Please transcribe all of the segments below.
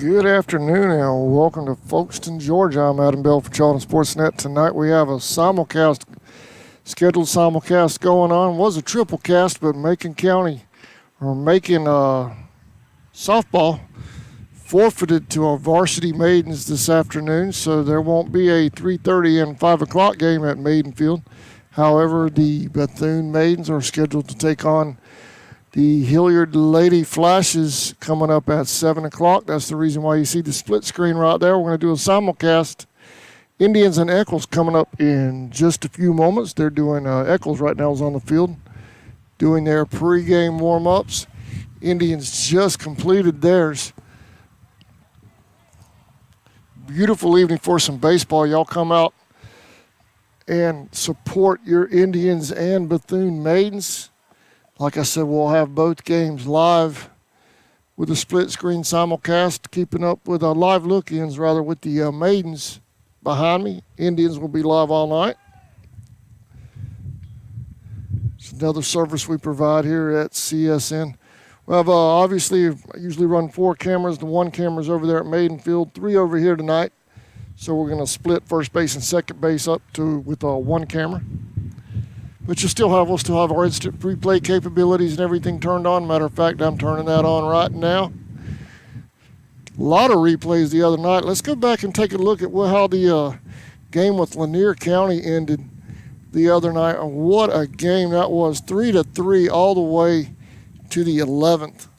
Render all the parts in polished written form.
Good afternoon and welcome to Folkestone, Georgia. I'm Adam Bell for Charlton Sportsnet. Tonight we have a scheduled simulcast going on. It was a triple cast, but Macon softball forfeited to our Varisty Maidens this afternoon, so there won't be a 3:30 and 5 o'clock game at Maiden Field. However, the Bethune Maidens are scheduled to take on the Hilliard Lady Flashes coming up at 7 o'clock. That's the reason why you see the split screen right there. We're going to do a simulcast. Indians and Echols coming up in just a few moments. They're doing, Echols right now is on the field, doing their pregame warm-ups. Indians just completed theirs. Beautiful evening for some baseball. Y'all come out and support your Indians and Bethune Maidens. Like I said, we'll have both games live with a split screen simulcast, keeping up with live look-ins rather with the Maidens behind me. Indians will be live all night. It's another service we provide here at CSN. We have obviously, I usually run 4 cameras. The 1 camera's over there at Maiden Field, 3 over here tonight. So we're going to split first base and second base up with 1 camera. But we'll still have our instant replay capabilities and everything turned on. Matter of fact, I'm turning that on right now. A lot of replays the other night. Let's go back and take a look at how the game with Lanier County ended the other night. And what a game that was. 3-3 all the way to the 11th.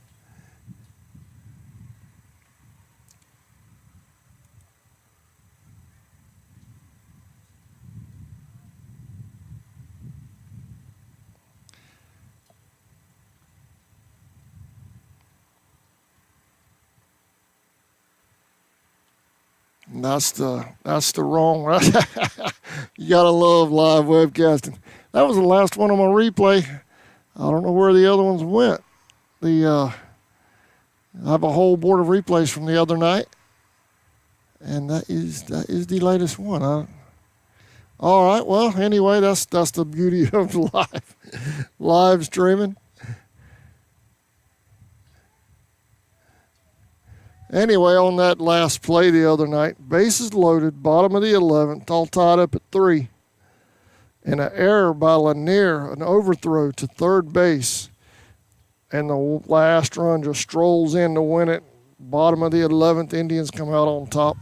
That's the wrong right. You gotta love live webcasting. That was the last one on my replay. I don't know where the other ones went. I have a whole board of replays from the other night, and that is the latest one. All right. Well, anyway, that's the beauty of live streaming. Anyway, on that last play the other night, bases loaded, bottom of the 11th, all tied up at 3. And an error by Lanier, an overthrow to third base. And the last run just strolls in to win it. Bottom of the 11th, Indians come out on top,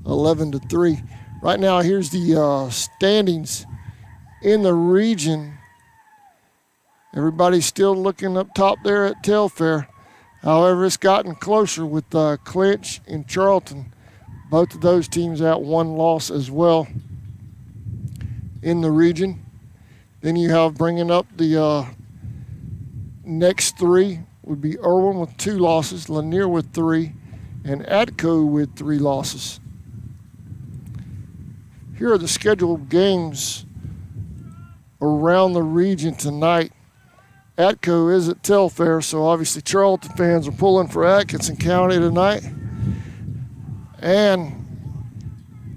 11-3. Right now, here's the standings in the region. Everybody's still looking up top there at Telfair. However, it's gotten closer with Clinch and Charlton. Both of those teams out 1 loss as well in the region. Then you have bringing up the next 3 would be Irwin with 2 losses, Lanier with 3, and Atco with 3 losses. Here are the scheduled games around the region tonight. Atco is at Telfair, so obviously Charlton fans are pulling for Atkinson County tonight. And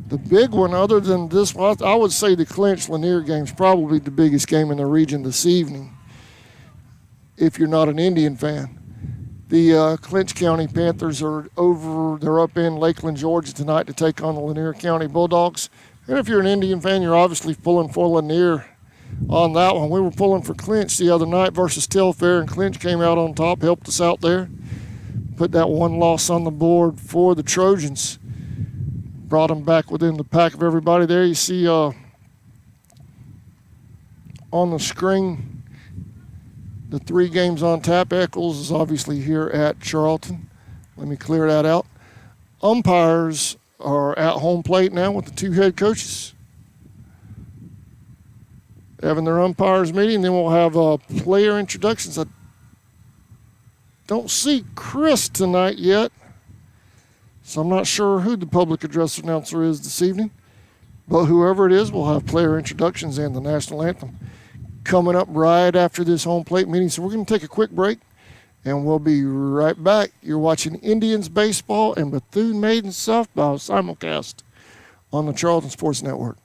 the big one, other than this one, I would say the Clinch-Lanier game is probably the biggest game in the region this evening, if you're not an Indian fan. The Clinch County Panthers they're up in Lakeland, Georgia tonight to take on the Lanier County Bulldogs. And if you're an Indian fan, you're obviously pulling for Lanier on that one. We were pulling for Clinch the other night versus Telfair, and Clinch came out on top, helped us out there. Put that 1 loss on the board for the Trojans. Brought them back within the pack of everybody there. You see on the screen the 3 games on tap. Echols is obviously here at Charlton. Let me clear that out. Umpires are at home plate now with the 2 head coaches having their umpires meeting. Then we'll have player introductions. I don't see Chris tonight yet, so I'm not sure who the public address announcer is this evening. But whoever it is, we'll have player introductions and the national anthem coming up right after this home plate meeting. So we're going to take a quick break, and we'll be right back. You're watching Indians baseball and Bethune Maidens softball simulcast on the Charlton Sports Network.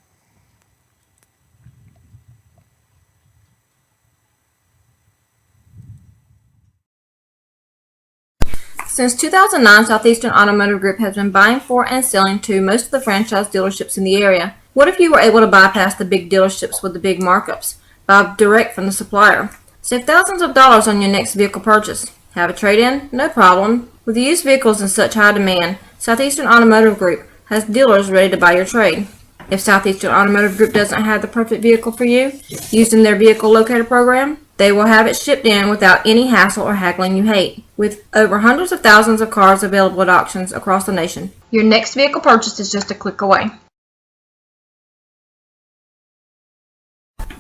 Since 2009, Southeastern Automotive Group has been buying for and selling to most of the franchise dealerships in the area. What if you were able to bypass the big dealerships with the big markups? Buy direct from the supplier. Save thousands of dollars on your next vehicle purchase. Have a trade-in? No problem. With used vehicles in such high demand, Southeastern Automotive Group has dealers ready to buy your trade. If Southeastern Automotive Group doesn't have the perfect vehicle for you, used in their vehicle locator program, they will have it shipped in without any hassle or haggling you hate. With over hundreds of thousands of cars available at auctions across the nation, your next vehicle purchase is just a click away.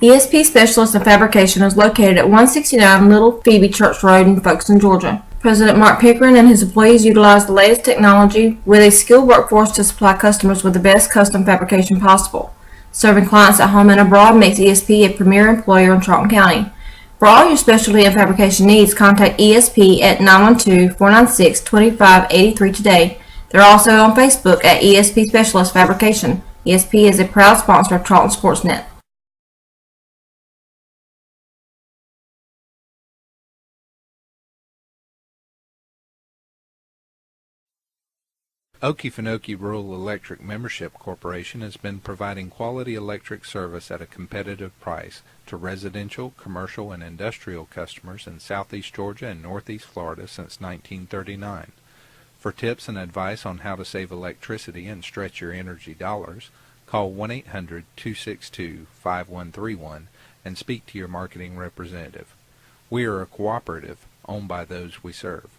ESP Specialist in Fabrication is located at 169 Little Phoebe Church Road in Folkestone, Georgia. President Mark Pickering and his employees utilize the latest technology with a skilled workforce to supply customers with the best custom fabrication possible. Serving clients at home and abroad makes ESP a premier employer in Charlton County. For all your specialty and fabrication needs, contact ESP at 912-496-2583 today. They're also on Facebook at ESP Specialist Fabrication. ESP is a proud sponsor of Charlton Sportsnet. Okefenokee Rural Electric Membership Corporation has been providing quality electric service at a competitive price to residential, commercial, and industrial customers in southeast Georgia and northeast Florida since 1939. For tips and advice on how to save electricity and stretch your energy dollars, call 1-800-262-5131 and speak to your marketing representative. We are a cooperative owned by those we serve.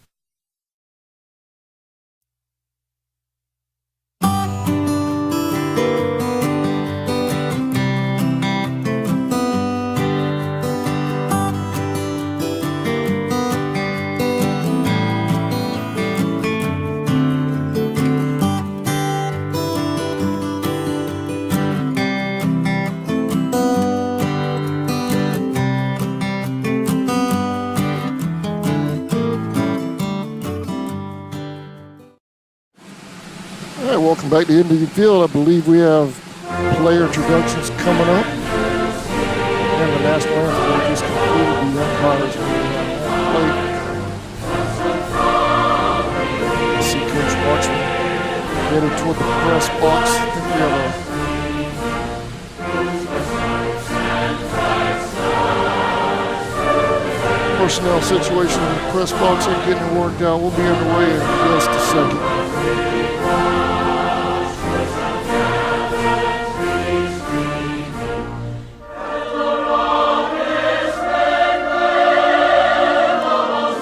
Welcome back to Indian Field. I believe we have player introductions coming up. And the national anthem just concluded. The umpires will play. I see Coach Marchman headed toward the press box. I think we have a personnel situation in the press box ain't getting worked out. We'll be underway in just a second.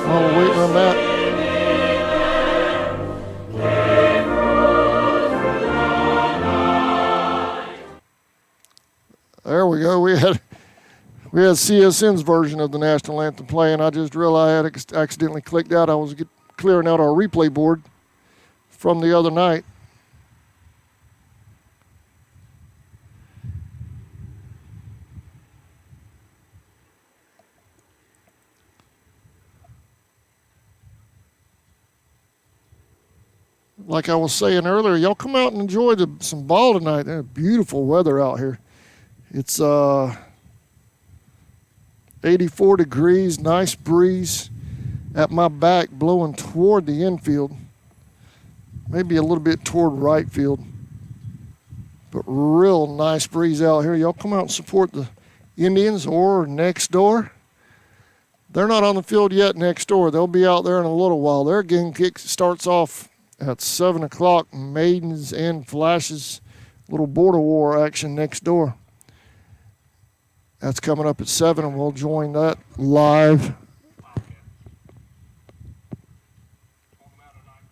While we're waiting on that, there we go. We had CSN's version of the national anthem playing. I just realized I had accidentally clicked out. I was clearing out our replay board from the other night. Like I was saying earlier, y'all come out and enjoy some ball tonight. There's beautiful weather out here. It's 84 degrees, nice breeze at my back blowing toward the infield. Maybe a little bit toward right field. But real nice breeze out here. Y'all come out and support the Indians or next door. They're not on the field yet next door. They'll be out there in a little while. Their game kick starts off at 7 o'clock, Maidens and Flashes, little border war action next door. That's coming up at 7, and we'll join that live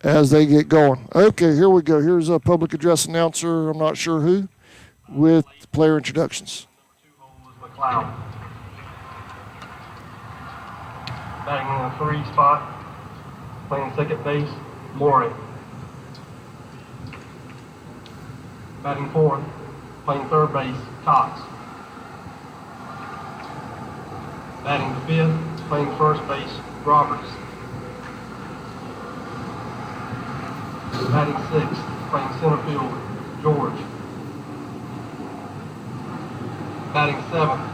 as they get going. Okay, here we go. Here's a public address announcer, I'm not sure who, with player introductions. McLeod. Batting in the 3 spot, playing second base, Morey. Batting 4th, playing third base, Cox. Batting 5th, playing first base, Roberts. Batting 6th, playing center field, George. Batting 7th,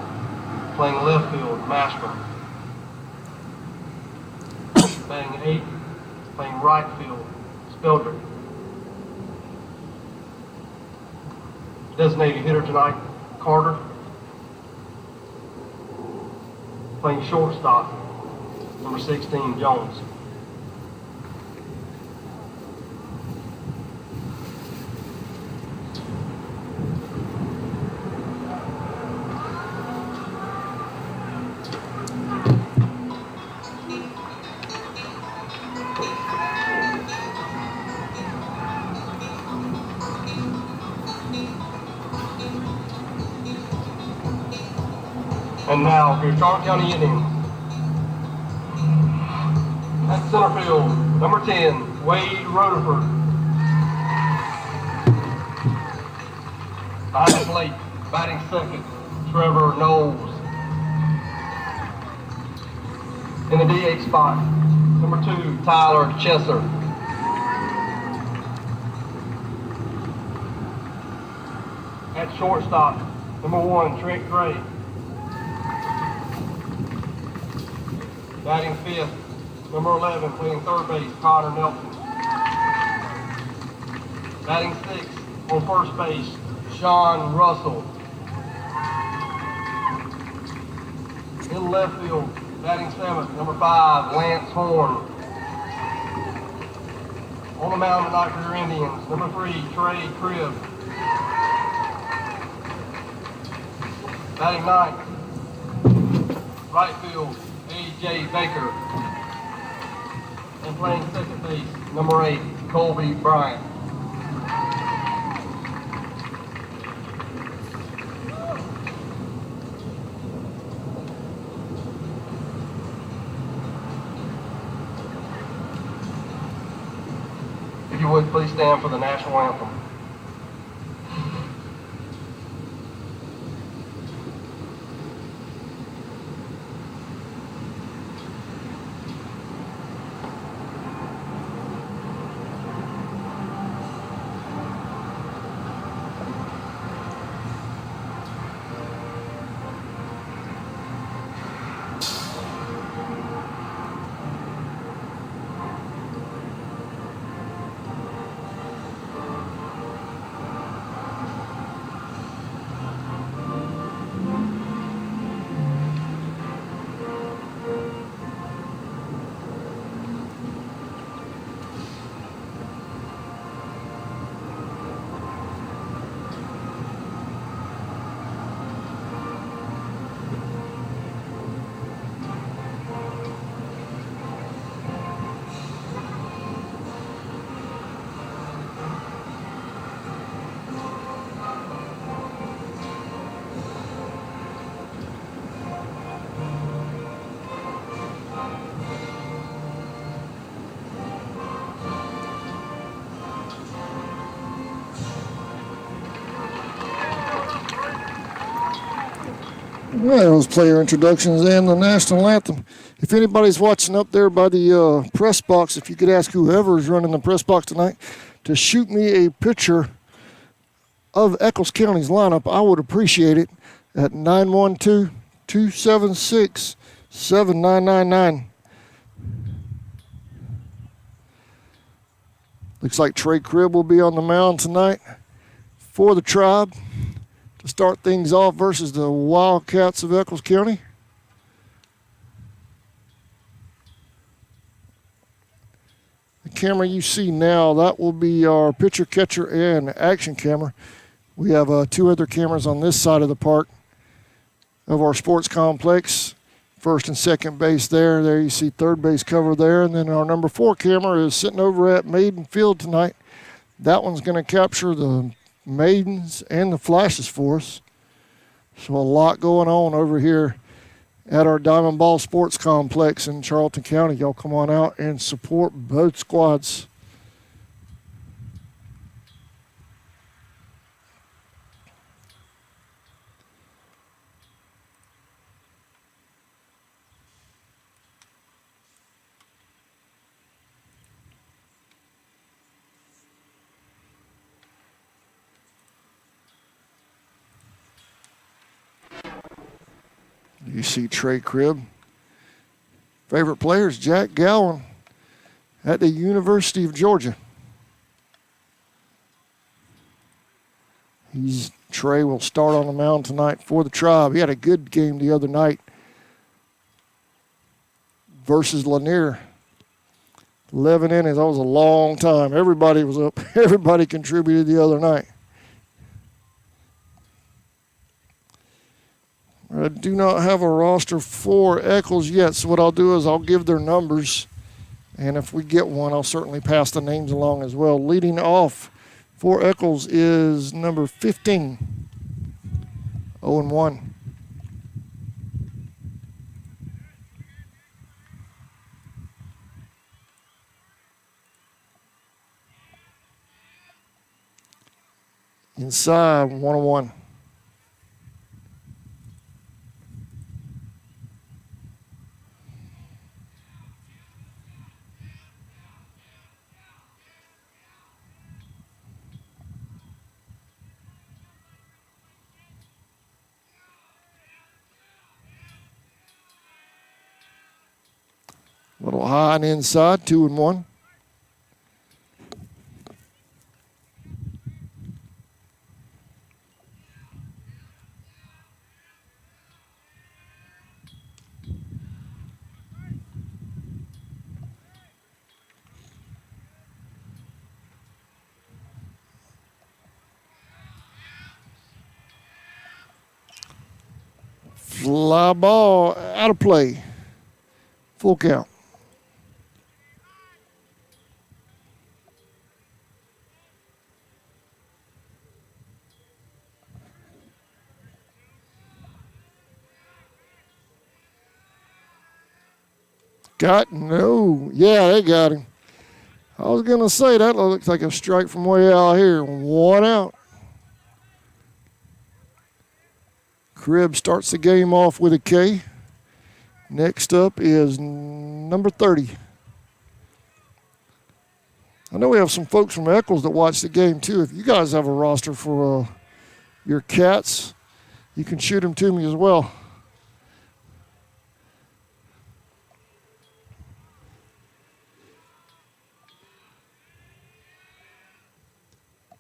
playing left field, Mastrom. Batting 8th, playing right field, Spildrick. Designated hitter tonight, Carter. Playing shortstop, number 16, Jones. And now, for your Charlotte County Indians, at center field, number 10, Wade Rutherford. Behind the plate, batting second, Trevor Knowles. In the DH spot, number 2, Tyler Chesser. At shortstop, number 1, Trent Gray. Batting fifth, number 11, playing third base, Conor Nelson. Batting sixth, on first base, Sean Russell. In left field, batting seventh, number 5, Lance Horn. On the mound tonight for your Indians, number 3, Trey Cribb. Batting ninth, right field, A.J. Baker. And playing second base, number 8, Colby Bryant. If you would, please stand for the national anthem. Well, those player introductions and the national anthem. If anybody's watching up there by the press box, if you could ask whoever is running the press box tonight to shoot me a picture of Echols County's lineup, I would appreciate it at 912-276-7999. Looks like Trey Cribb will be on the mound tonight for the Tribe to start things off versus the Wildcats of Echols County. The camera you see now, that will be our pitcher, catcher, and action camera. We have 2 other cameras on this side of the park of our sports complex. First and second base there. There you see third base cover there. And then our number 4 camera is sitting over at Maiden Field tonight. That one's going to capture the Maidens and the Flashes for us. So a lot going on over here at our Diamond Ball Sports Complex in Charlton County. Y'all come on out and support both squads. You see Trey Cribb. Favorite players, Jack Gowan at the University of Georgia. Trey will start on the mound tonight for the Tribe. He had a good game the other night versus Lanier. 11 innings, that was a long time. Everybody was up. Everybody contributed the other night. I do not have a roster for Echols yet, so what I'll do is I'll give their numbers, and if we get one, I'll certainly pass the names along as well. Leading off for Echols is number 15, 0-1. Inside, 1-1. Little high and inside, 2-1. Fly ball out of play. Full count. No. Yeah, they got him. I was going to say that looks like a strike from way out here. 1 out. Cribb starts the game off with a K. Next up is number 30. I know we have some folks from Echols that watch the game too. If you guys have a roster for your Cats, you can shoot them to me as well.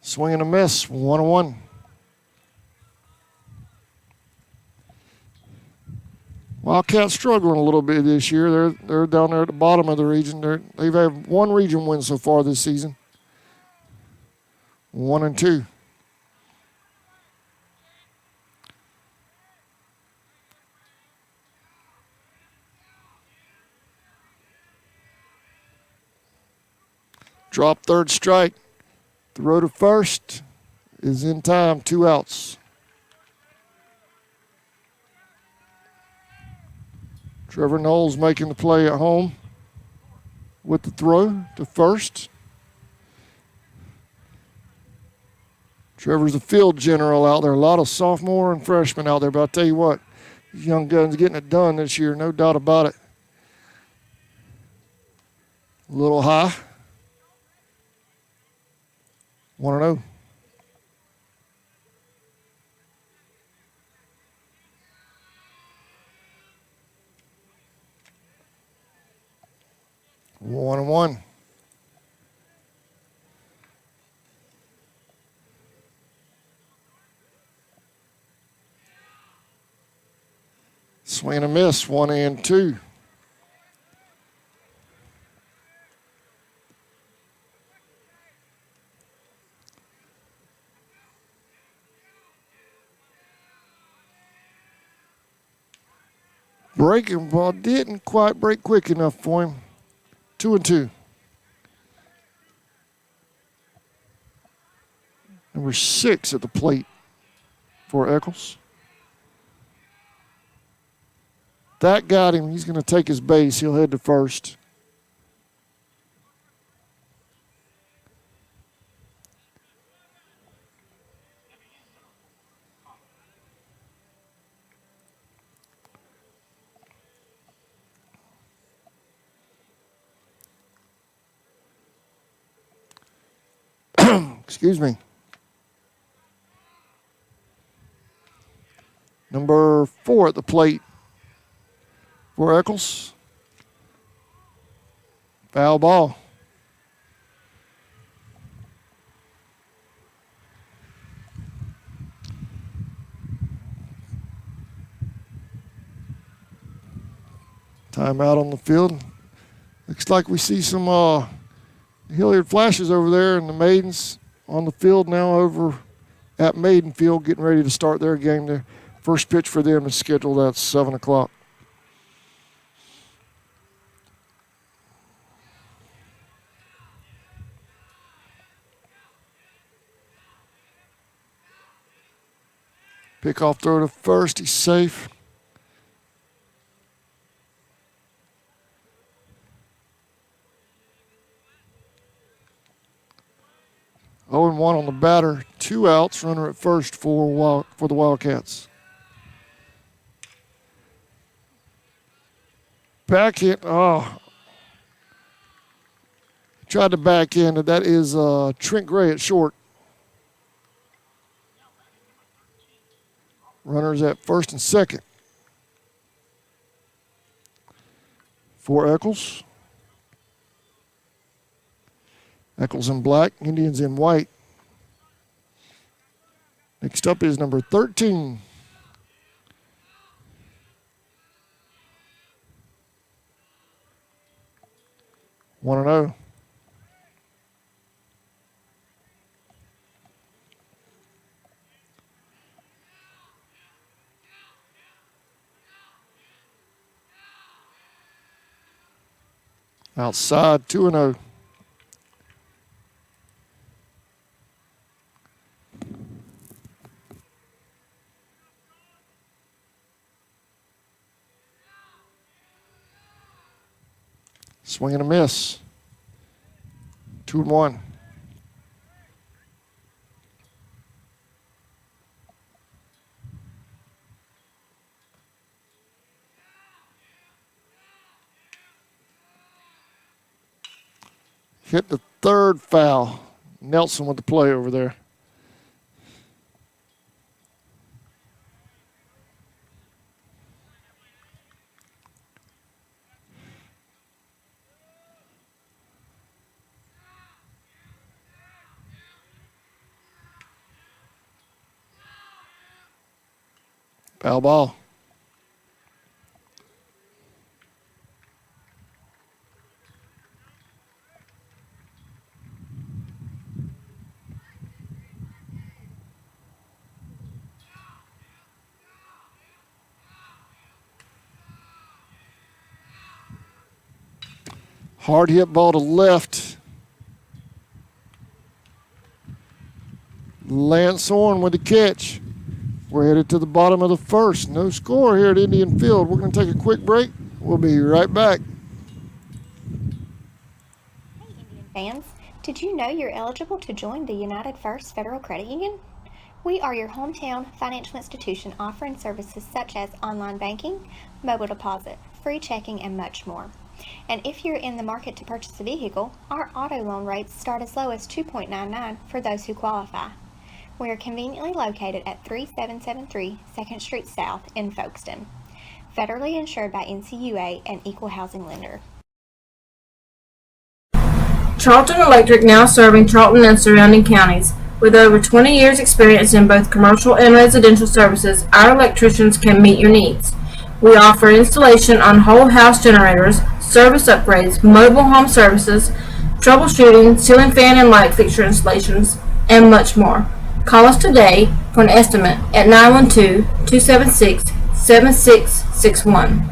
Swing and a miss, 1-1. Wildcats struggling a little bit this year. They're down there at the bottom of the region. They've had one region win so far this season. 1-2. Drop third strike. Throw to first is in time, 2 outs. Trevor Knowles making the play at home with the throw to first. Trevor's the field general out there. A lot of sophomore and freshmen out there, but I'll tell you what, these young guns getting it done this year, no doubt about it. A little high. 1-0. One and one. Swing and a miss, 1-2. Breaking ball didn't quite break quick enough for him. 2-2. Number 6 at the plate for Echols. That got him. He's going to take his base. He'll head to first. Excuse me. Number 4 at the plate for Echols. Foul ball. Timeout on the field. Looks like we see some Hilliard flashes over there, and the Maidens on the field now over at Maiden Field getting ready to start their game. Their first pitch for them is scheduled at 7 o'clock. Pickoff throw to first. He's safe. Oh and 1 on the batter. 2 outs. Runner at first for the Wildcats. Back hit. Oh. Tried to back in. That is Trent Gray at short. Runners at first and second. For Echols. Echols in black, Indians in white. Next up is number 13. One and 0. Outside, 2 and 0. Swing and a miss. 2 and 1. Hit the third foul. Nelson with the play over there. Foul ball. Hard hit ball to left. Lance Orn with the catch. We're headed to the bottom of the first. No score here at Indian Field. We're going to take a quick break. We'll be right back. Hey, Indian fans. Did you know you're eligible to join the United First Federal Credit Union? We are your hometown financial institution offering services such as online banking, mobile deposit, free checking, and much more. And if you're in the market to purchase a vehicle, our auto loan rates start as low as 2.99 for those who qualify. We are conveniently located at 3773 2nd Street South in Folkestone. Federally insured by NCUA and Equal Housing Lender. Charlton Electric now serving Charlton and surrounding counties. With over 20 years experience in both commercial and residential services, our electricians can meet your needs. We offer installation on whole house generators, service upgrades, mobile home services, troubleshooting, ceiling fan and light fixture installations, and much more. Call us today for an estimate at 912-276-7661.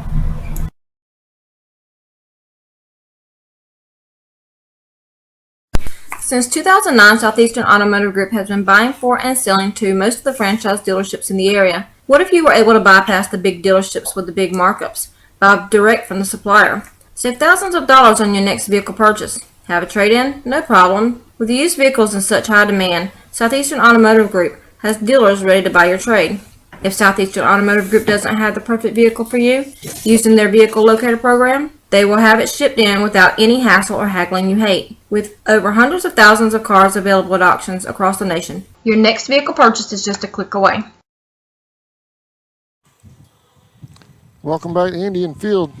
Since 2009, Southeastern Automotive Group has been buying for and selling to most of the franchise dealerships in the area. What if you were able to bypass the big dealerships with the big markups? Buy direct from the supplier. Save thousands of dollars on your next vehicle purchase. Have a trade-in? No problem. With used vehicles in such high demand, Southeastern Automotive Group has dealers ready to buy your trade. If Southeastern Automotive Group doesn't have the perfect vehicle for you, used in their vehicle locator program, they will have it shipped in without any hassle or haggling you hate. With over hundreds of thousands of cars available at auctions across the nation, your next vehicle purchase is just a click away. Welcome back to Indian Field.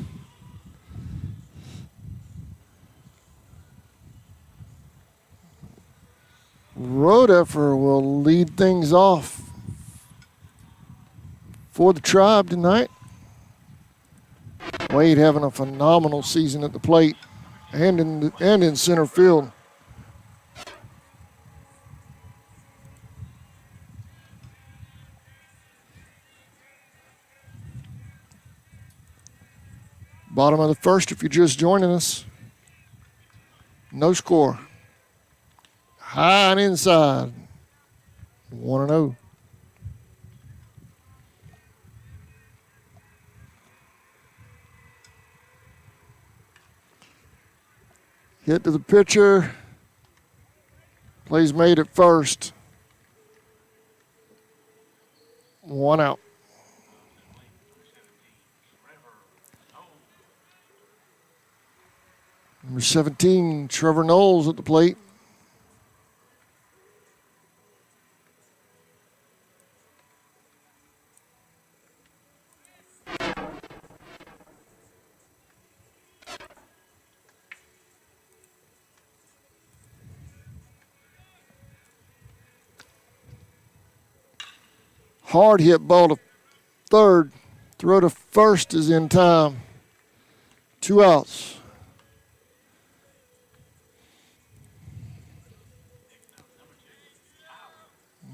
Rodeffer will lead things off for the Tribe tonight. Wade having a phenomenal season at the plate and in center field. Bottom of the first, if you're just joining us. No score. High and inside. 1-0. Hit to the pitcher. Plays made at first. 1 out. Number 17, Trevor Knowles at the plate. Hard hit ball to third. Throw to first is in time. 2 outs.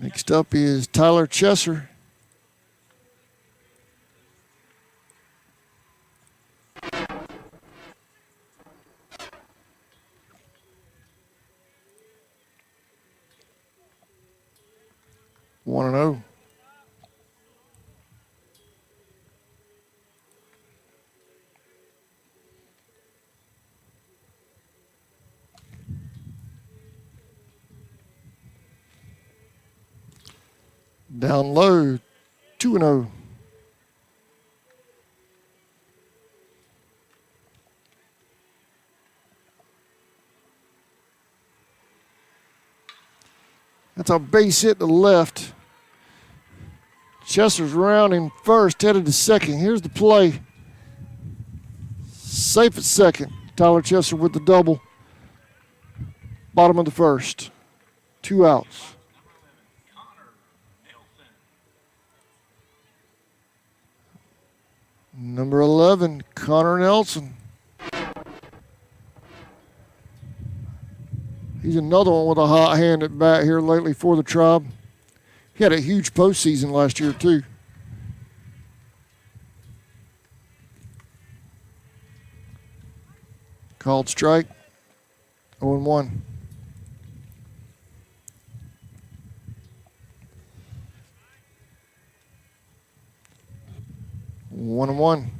Next up is Tyler Chesser. One and 0. Down low, 2-0. That's a base hit to left. Chester's rounding first, headed to second. Here's the play. Safe at second. Tyler Chester with the double. Bottom of the first. 2 outs. Number 11, Conor Nelson. He's another one with a hot hand at bat here lately for the Tribe. He had a huge postseason last year, too. Called strike. 0-1. One and 1.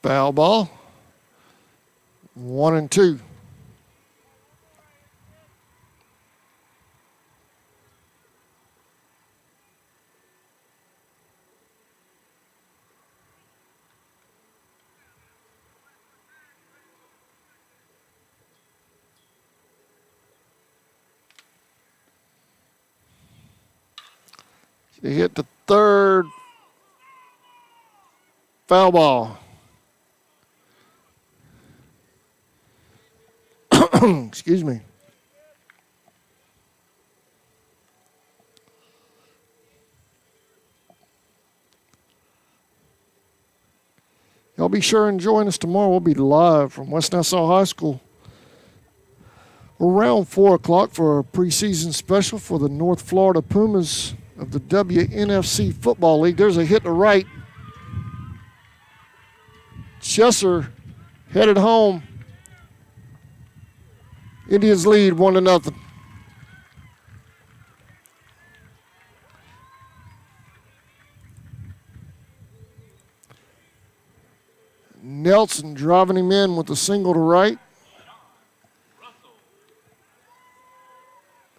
Foul ball. 1 and 2. He hit the third. Foul ball. Excuse me. Y'all be sure and join us tomorrow. We'll be live from West Nassau High School around 4 o'clock for a preseason special for the North Florida Pumas of the WNFC Football League. There's a hit to right. Chesser headed home. Indians lead 1-0. Nelson driving him in with a single to right.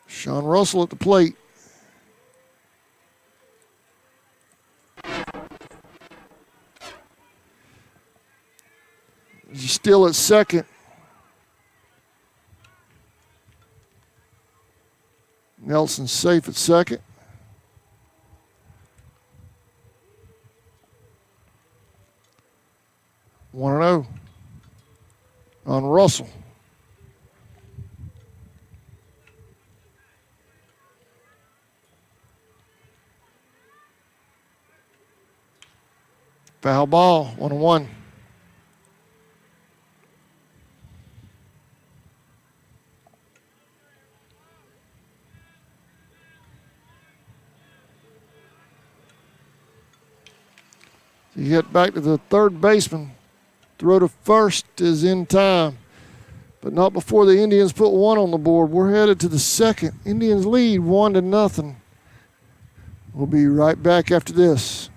Sean Russell at the plate. He's still at second. Nelson safe at second. 1-0 on Russell. Foul ball, 1-1. You get back to the third baseman. Throw to first is in time, but not before the Indians put one on the board. We're headed to the second. Indians lead 1-0. We'll be right back after this.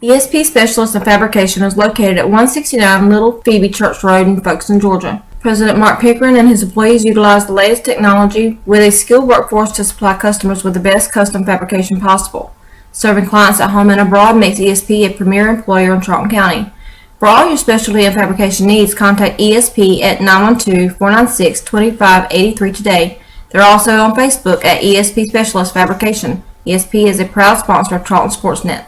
ESP Specialist in Fabrication is located at 169 Little Phoebe Church Road in Folkestone, Georgia. President Mark Pickering and his employees utilize the latest technology with a skilled workforce to supply customers with the best custom fabrication possible. Serving clients at home and abroad makes ESP a premier employer in Charlton County. For all your specialty and fabrication needs, contact ESP at 912-496-2583 today. They're also on Facebook at ESP Specialist Fabrication. ESP is a proud sponsor of Charlton Sportsnet.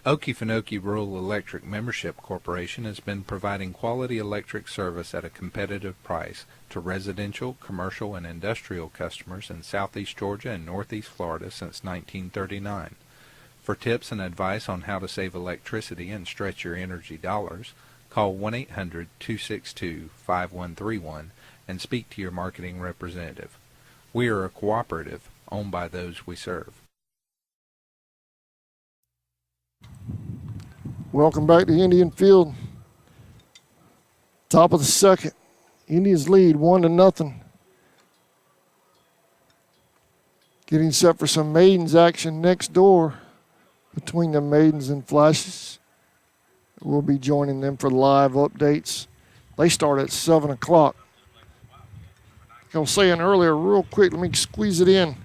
Okefenokee Rural Electric Membership Corporation has been providing quality electric service at a competitive price to residential, commercial, and industrial customers in southeast Georgia and northeast Florida since 1939. For tips and advice on how to save electricity and stretch your energy dollars, call 1-800-262-5131 and speak to your marketing representative. We are a cooperative owned by those we serve. Welcome back to Indian Field. Top of the second. Indians lead 1-0. Getting set for some Maidens action next door between the Maidens and Flashes. We'll be joining them for live updates. They start at 7 o'clock. Like I was saying earlier, real quick, let me squeeze it in.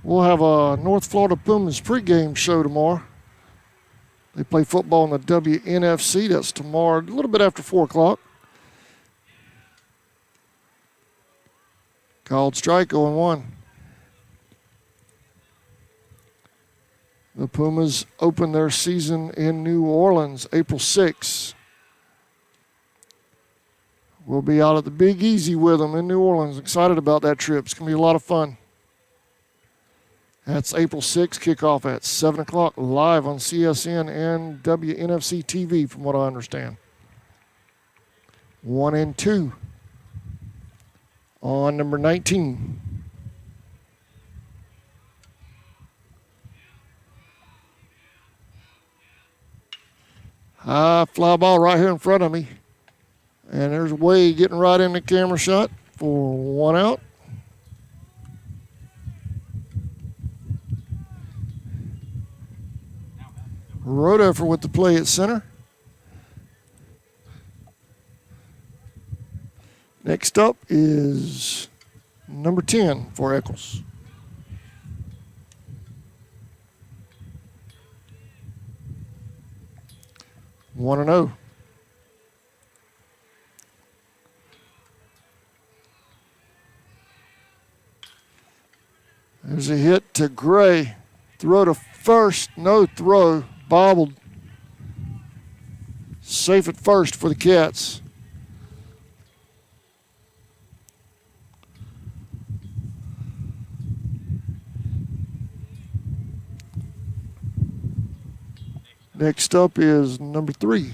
We'll have a North Florida Pumas pregame show tomorrow. They play football in the WNFC. That's tomorrow, a little bit after 4 o'clock. Called strike 0-1. The Pumas open their season in New Orleans April 6th. We'll be out at the Big Easy with them in New Orleans. Excited about that trip. It's going to be a lot of fun. That's April 6th, kickoff at 7 o'clock, live on CSN and WNFC TV, from what I understand. 1-2 on number 19. High fly ball right here in front of me. And there's Wade getting right in the camera shot for 1 out. Rodover with the play at center. Next up is number 10 for Echols. 1-0. There's a hit to Gray. Throw to first, no throw. Bobbled. Safe at first for the Cats. Next up is number 3.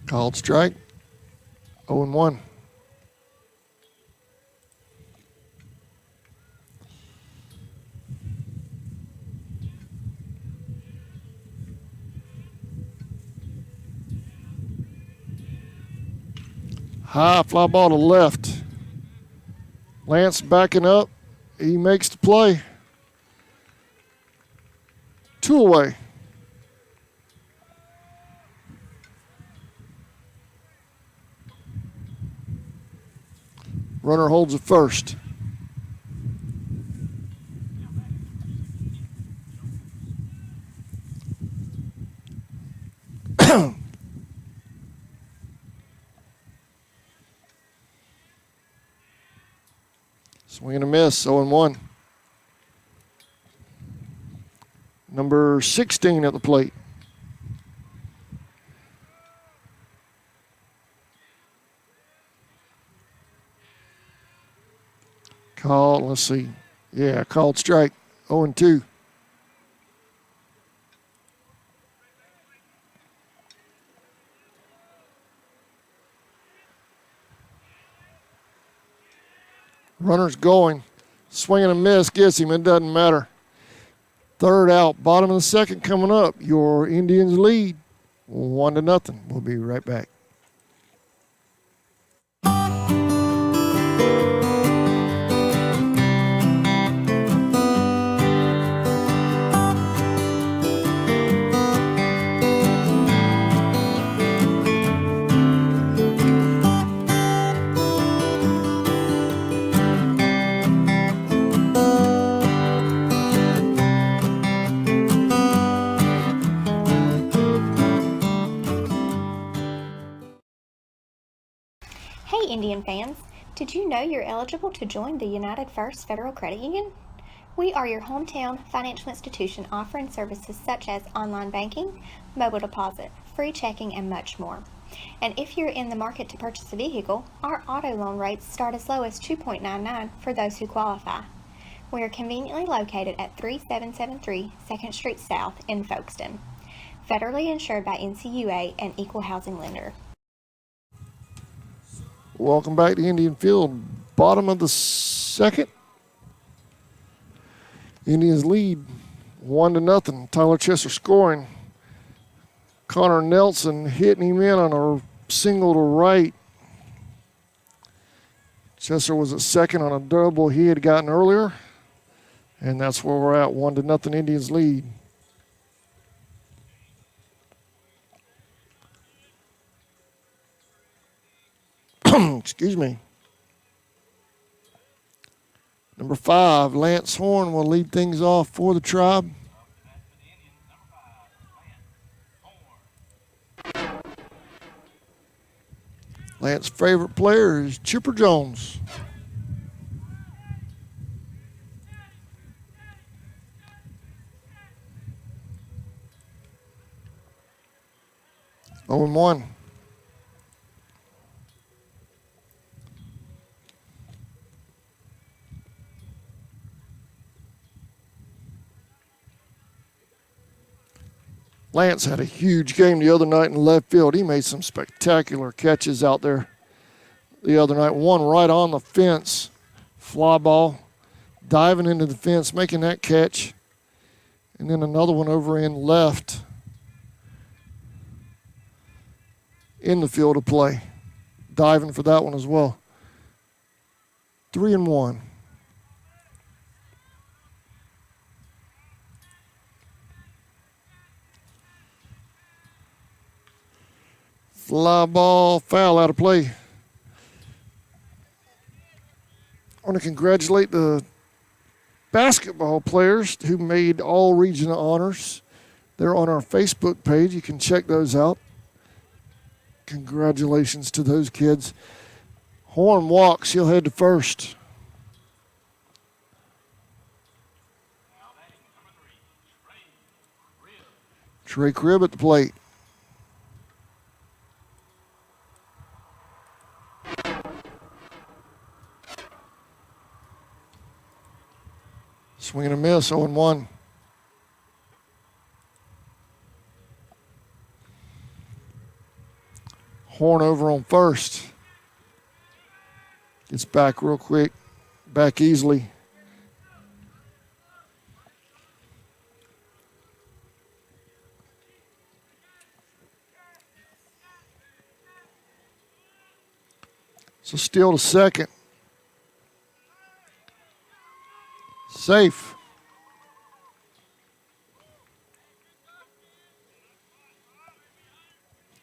Called strike. 0-1. High fly ball to left. Lance backing up. He makes the play. 2 away. Runner holds at first. Swing and a miss, 0-1. Number 16 at the plate. Called, let's see. Yeah, called strike, 0-2. Runner's going. Swing and a miss gets him. It doesn't matter. Third out. Bottom of the second coming up. Your Indians lead 1-0. We'll be right back. Hey Indian fans, did you know you're eligible to join the United First Federal Credit Union? We are your hometown financial institution offering services such as online banking, mobile deposit, free checking, and much more. And if you're in the market to purchase a vehicle, our auto loan rates start as low as 2.99 for those who qualify. We are conveniently located at 3773 2nd Street South in Folkestone. Federally insured by NCUA and equal housing lender. Welcome back to Indian Field. Bottom of the second. Indians lead 1-0. Tyler Chester scoring. Conor Nelson hitting him in on a single to right. Chester was at second on a double he had gotten earlier. And that's where we're at. 1-0 Indians lead. Excuse me. Number 5, Lance Horn will lead things off for the Tribe. Lance's favorite player is Chipper Jones. Oh and 1. Lance had a huge game the other night in left field. He made some spectacular catches out there the other night. One right on the fence, fly ball, diving into the fence, making that catch. And then another one over in left in the field of play, diving for that one as well. 3-1. Fly ball, foul out of play. I want to congratulate the basketball players who made all region honors. They're on our Facebook page. You can check those out. Congratulations to those kids. Horn walks. He'll head to first. Trey Cribb at the plate. Swing and a miss, 0-1. Horn over on first. Gets back real quick, back easily. So still to second. Safe.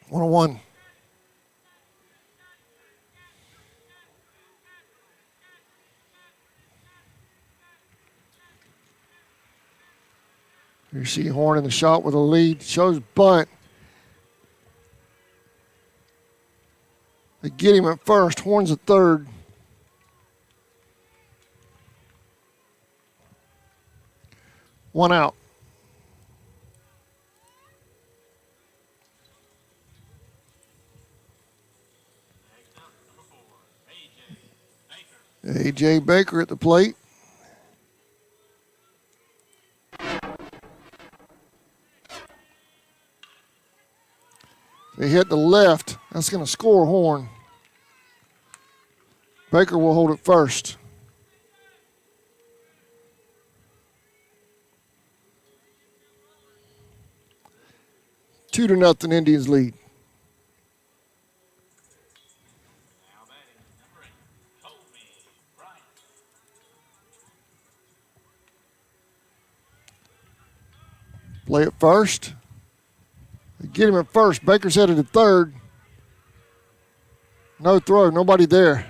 One on one. You see Horn in the shot with a lead. Shows bunt. They get him at first. Horn's at third. 1 out. A.J. Baker at the plate. They hit the left. That's going to score Horn. Baker will hold it first. Two to nothing, Indians lead. Play it first. They get him at first. Baker's headed to third. No throw, nobody there.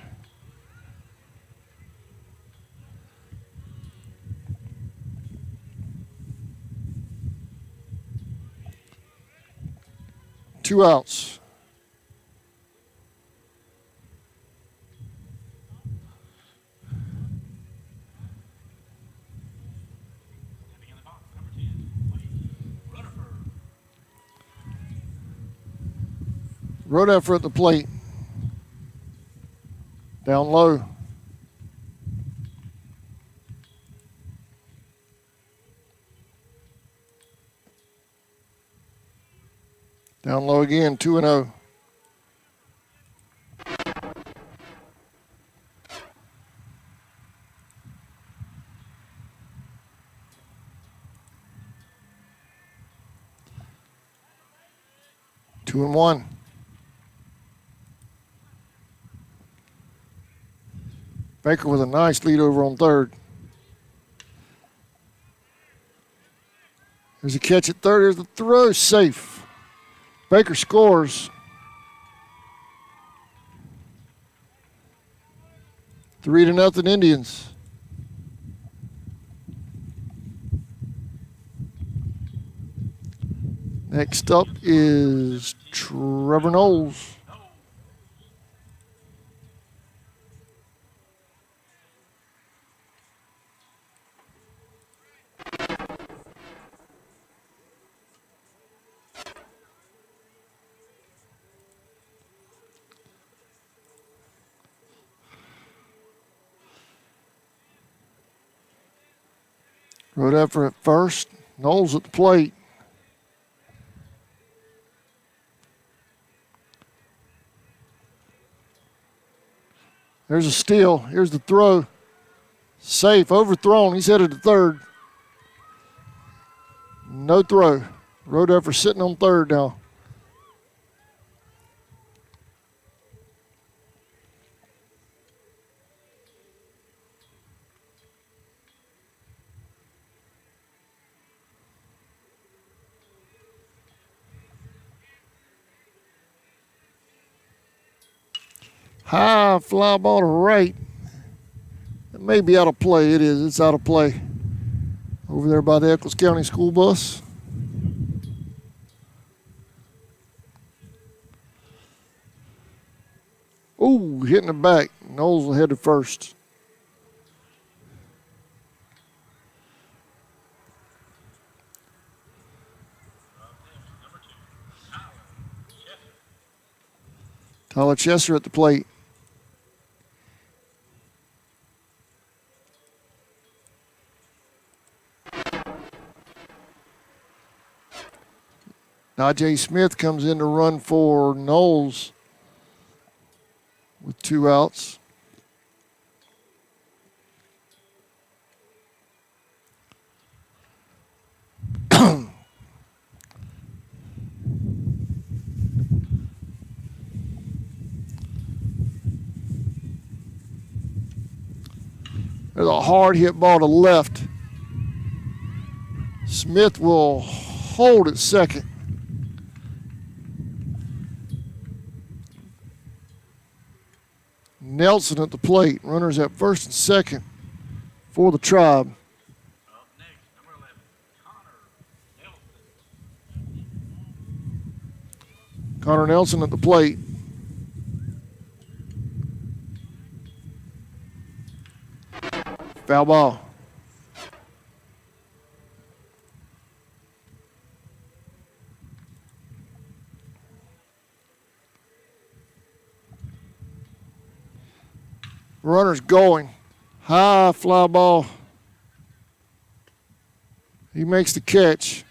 Two outs. Rodeffer at the plate. Down low. Down low again, 2-0. Two and one. Baker with a nice lead over on third. There's a catch at third. There's the throw, safe. Baker scores. 3-0 Indians. Next up is Trevor Knowles. Rodeffer at first. Knowles at the plate. There's a steal. Here's the throw. Safe. Overthrown. He's headed to third. No throw. Rodeffer sitting on third now. High fly ball to right. It may be out of play. It is. It's out of play. Over there by the Echols County school bus. Ooh, hitting the back. Knowles will head to first. Tyler Chester at the plate. Najee Smith comes in to run for Knowles with 2 outs. There's a hard hit ball to left. Smith will hold at second. Nelson at the plate. Runners at first and second for the Tribe. Up next, number 11, Conor Nelson. Conor Nelson at the plate. Foul ball. Runner's going. High fly ball. He makes the catch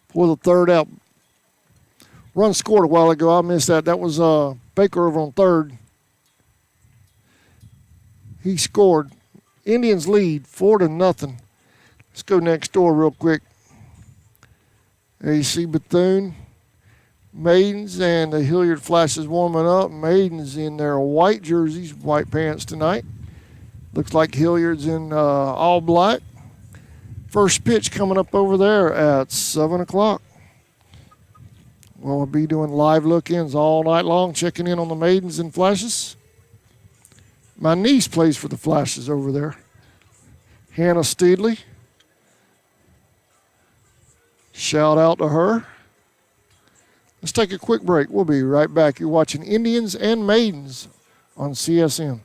for the third out. Run scored a while ago. I missed that. That was Baker over on third. He scored. Indians lead 4-0. Let's go next door real quick. There you see Bethune Maidens and the Hilliard Flashes warming up. Maidens in their white jerseys, white pants tonight. Looks like Hilliard's in all black. First pitch coming up over there at 7 o'clock. We'll be doing live look-ins all night long, checking in on the Maidens and Flashes. My niece plays for the Flashes over there. Hannah Steedley. Shout out to her. Let's take a quick break. We'll be right back. You're watching Indians and Maidens on CSN.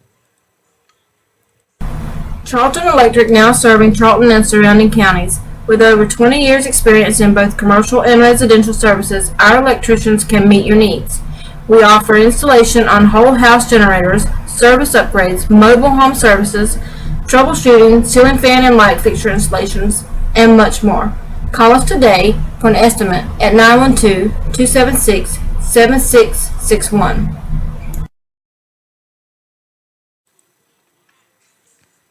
Charlton Electric, now serving Charlton and surrounding counties. With over 20 years experience in both commercial and residential services, our electricians can meet your needs. We offer installation on whole house generators, service upgrades, mobile home services, troubleshooting, ceiling fan and light fixture installations, and much more. Call us today for an estimate at 912-276-7661.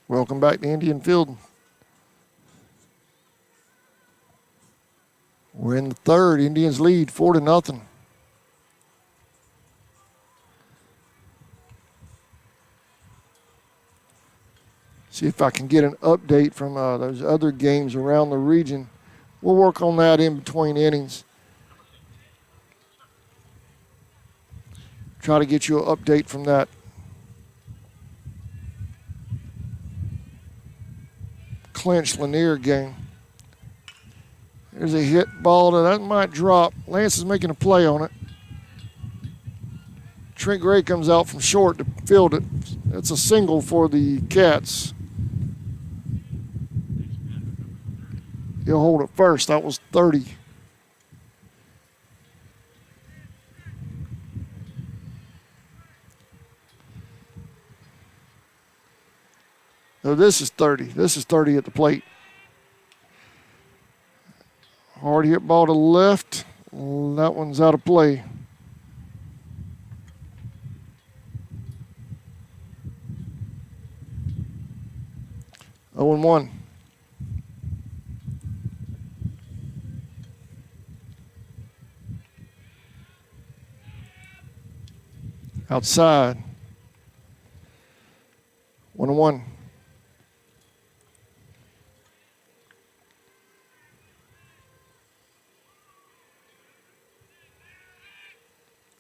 Welcome back to Indian Field. We're in the third. Indians lead 4-0. See if I can get an update from those other games around the region. We'll work on that in between innings. Try to get you an update from that. Clinch Lanier game. There's a hit ball that might drop. Lance is making a play on it. Trent Gray comes out from short to field it. It's a single for the Cats. He'll hold it first. That was 30. So this is 30. This is 30 at the plate. Hard hit ball to left. That one's out of play. Oh and 1. Outside. 1-1.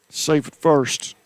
Safe at first.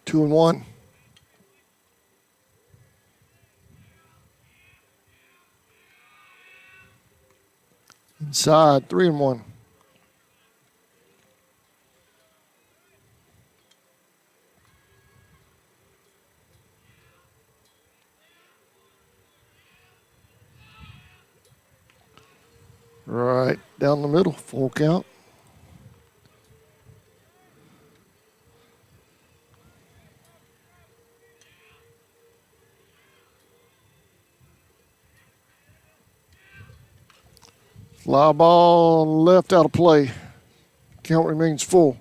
Two and 1. Inside, 3 and 1. Right down the middle, full count. Fly ball left out of play. Count remains full.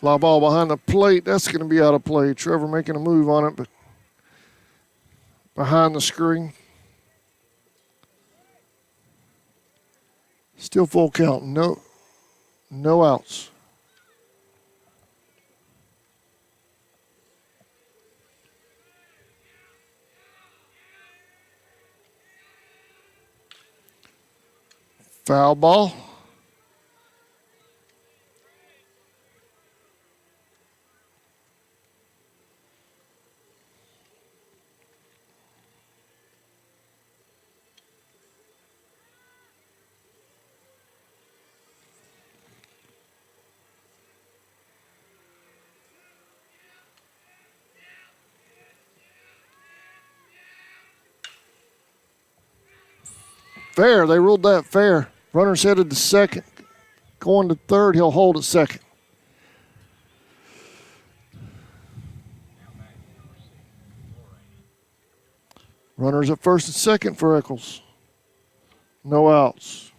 Fly ball behind the plate. That's going to be out of play. Trevor making a move on it, but behind the screen. Still full count. No outs. Foul ball. Fair. They ruled that fair. Runner's headed to second. Going to third. He'll hold at second. Runners at first and second for Echols. No outs.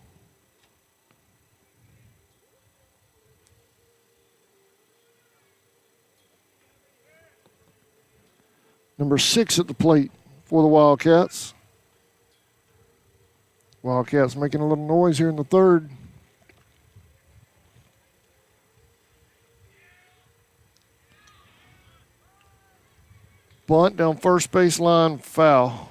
Number 6 at the plate for the Wildcats. Wildcats making a little noise here in the third. Bunt down first baseline, foul.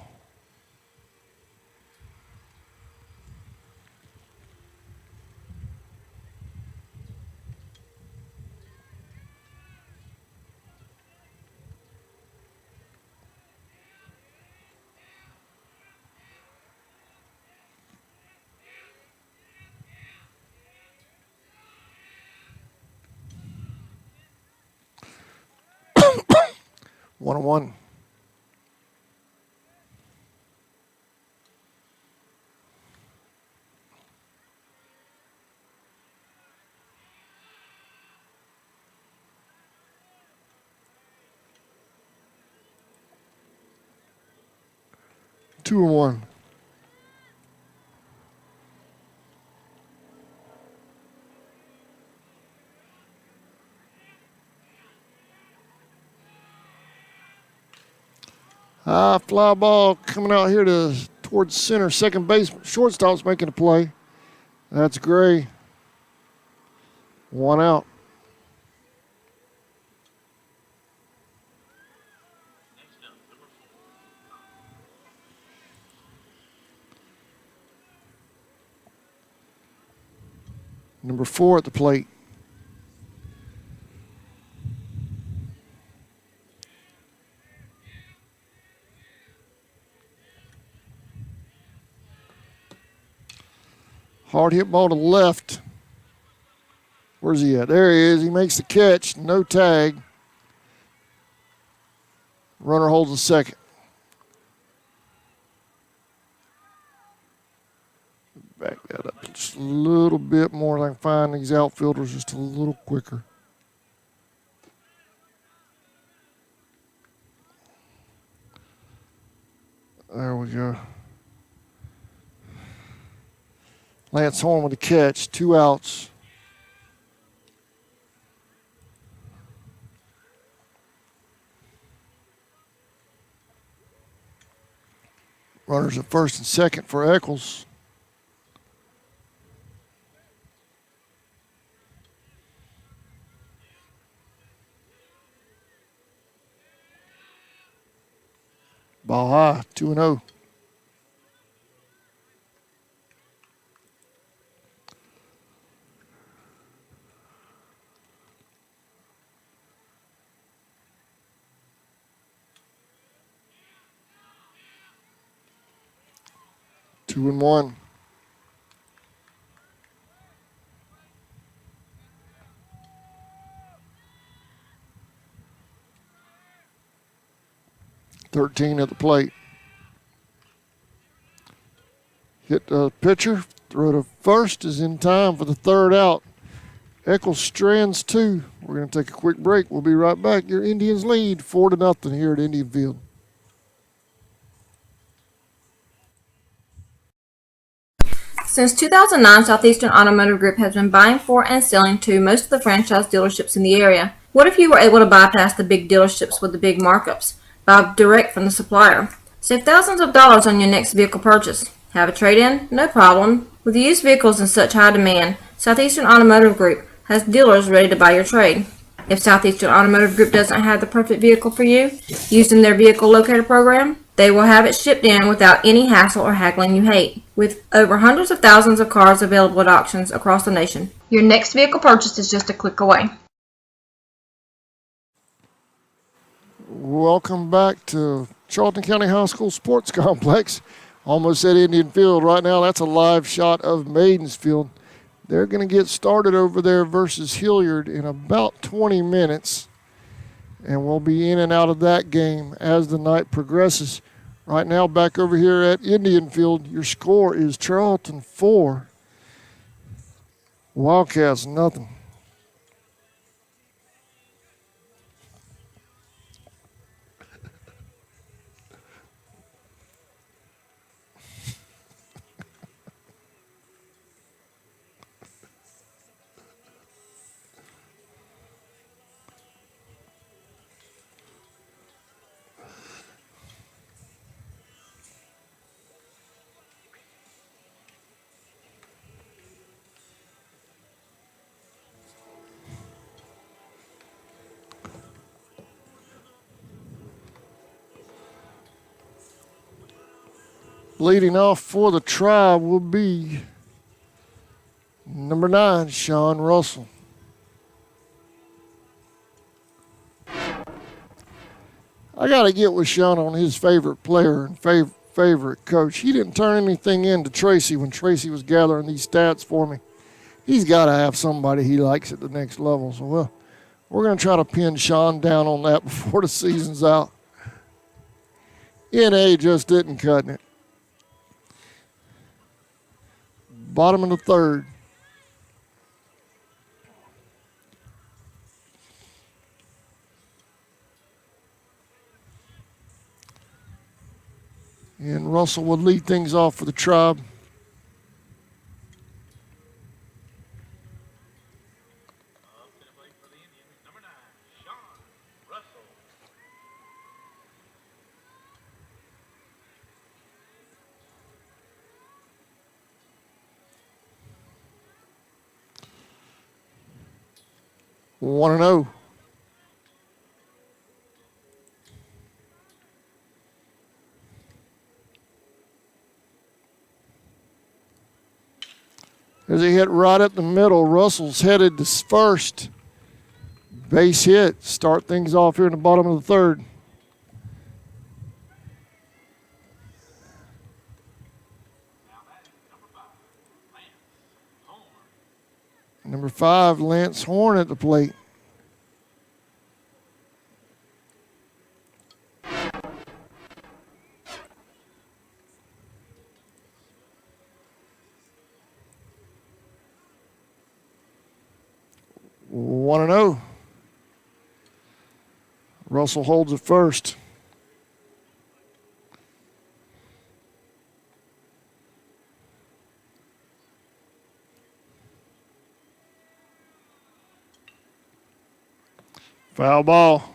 One on one. Two and one. High fly ball coming out here towards center. Second base, shortstop's making a play. That's Gray. One out. Number 4 at the plate. Hard hit ball to left. Where's he at? There he is. He makes the catch. No tag. Runner holds a second. Back that up just a little bit more. I can find these outfielders just a little quicker. There we go. Lance Horn with the catch. 2 outs. Runners at first and second for Echols. Ball high, 2-0. Two and one. .13 at the plate. Hit the pitcher. Throw to first is in time for the third out. Echols strands 2. We're going to take a quick break. We'll be right back. Your Indians lead 4-0 here at Indian Field. Since 2009, Southeastern Automotive Group has been buying for and selling to most of the franchise dealerships in the area. What if you were able to bypass the big dealerships with the big markups? Buy direct from the supplier. Save thousands of dollars on your next vehicle purchase. Have a trade-in? No problem. With used vehicles in such high demand, Southeastern Automotive Group has dealers ready to buy your trade. If Southeastern Automotive Group doesn't have the perfect vehicle for you, using their vehicle locator program, they will have it shipped in without any hassle or haggling you hate. With over hundreds of thousands of cars available at auctions across the nation, your next vehicle purchase is just a click away. Welcome back to Charlton County High School Sports Complex. Almost at Indian Field right now. That's a live shot of Maidens Field. They're going to get started over there versus Hilliard in about 20 minutes. And we'll be in and out of that game as the night progresses. Right now, back over here at Indian Field, your score is Charlton 4, Wildcats nothing. Leading off for the Tribe will be number 9, Sean Russell. I got to get with Sean on his favorite player and favorite coach. He didn't turn anything in to Tracy when Tracy was gathering these stats for me. He's got to have somebody he likes at the next level. So, we're going to try to pin Sean down on that before the season's out. NA just didn't cut it. Bottom of the third. And Russell will lead things off for the Tribe. Number 9, Sean Russell. One and 0. As he hit right up the middle, Russell's headed to first. Base hit. Start things off here in the bottom of the third. Number 5, Lance Horn at the plate. One and 0. Russell holds it first. Foul ball.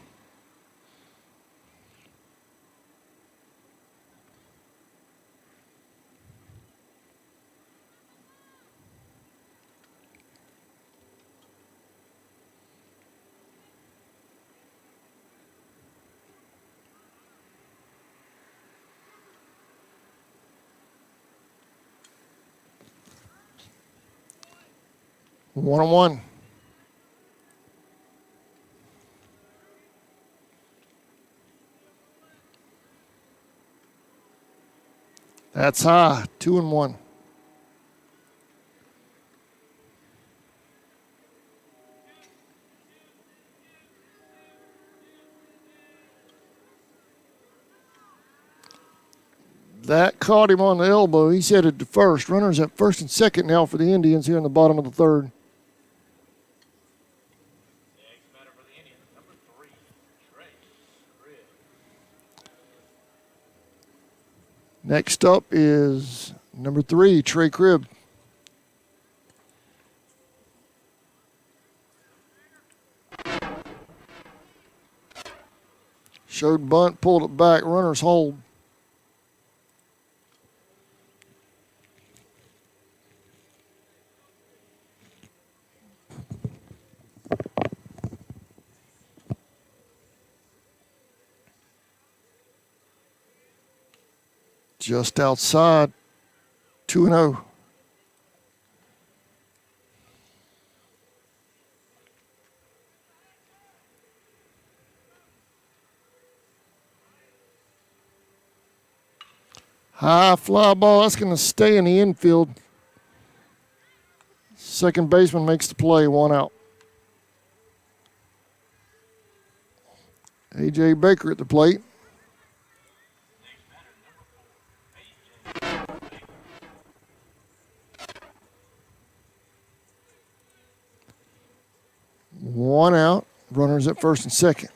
One and 1. That's high. 2 and 1. That caught him on the elbow. He's headed to first. Runners at first and second now for the Indians here in the bottom of the third. Next batter for the Indians, number 3, Trey Cribb. Next up is number 3, Trey Cribb. Showed bunt, pulled it back, runners hold. just outside, 2-0. High fly ball. That's going to stay in the infield. Second baseman makes the play. 1 out. A.J. Baker at the plate. One out. Runners at first and second.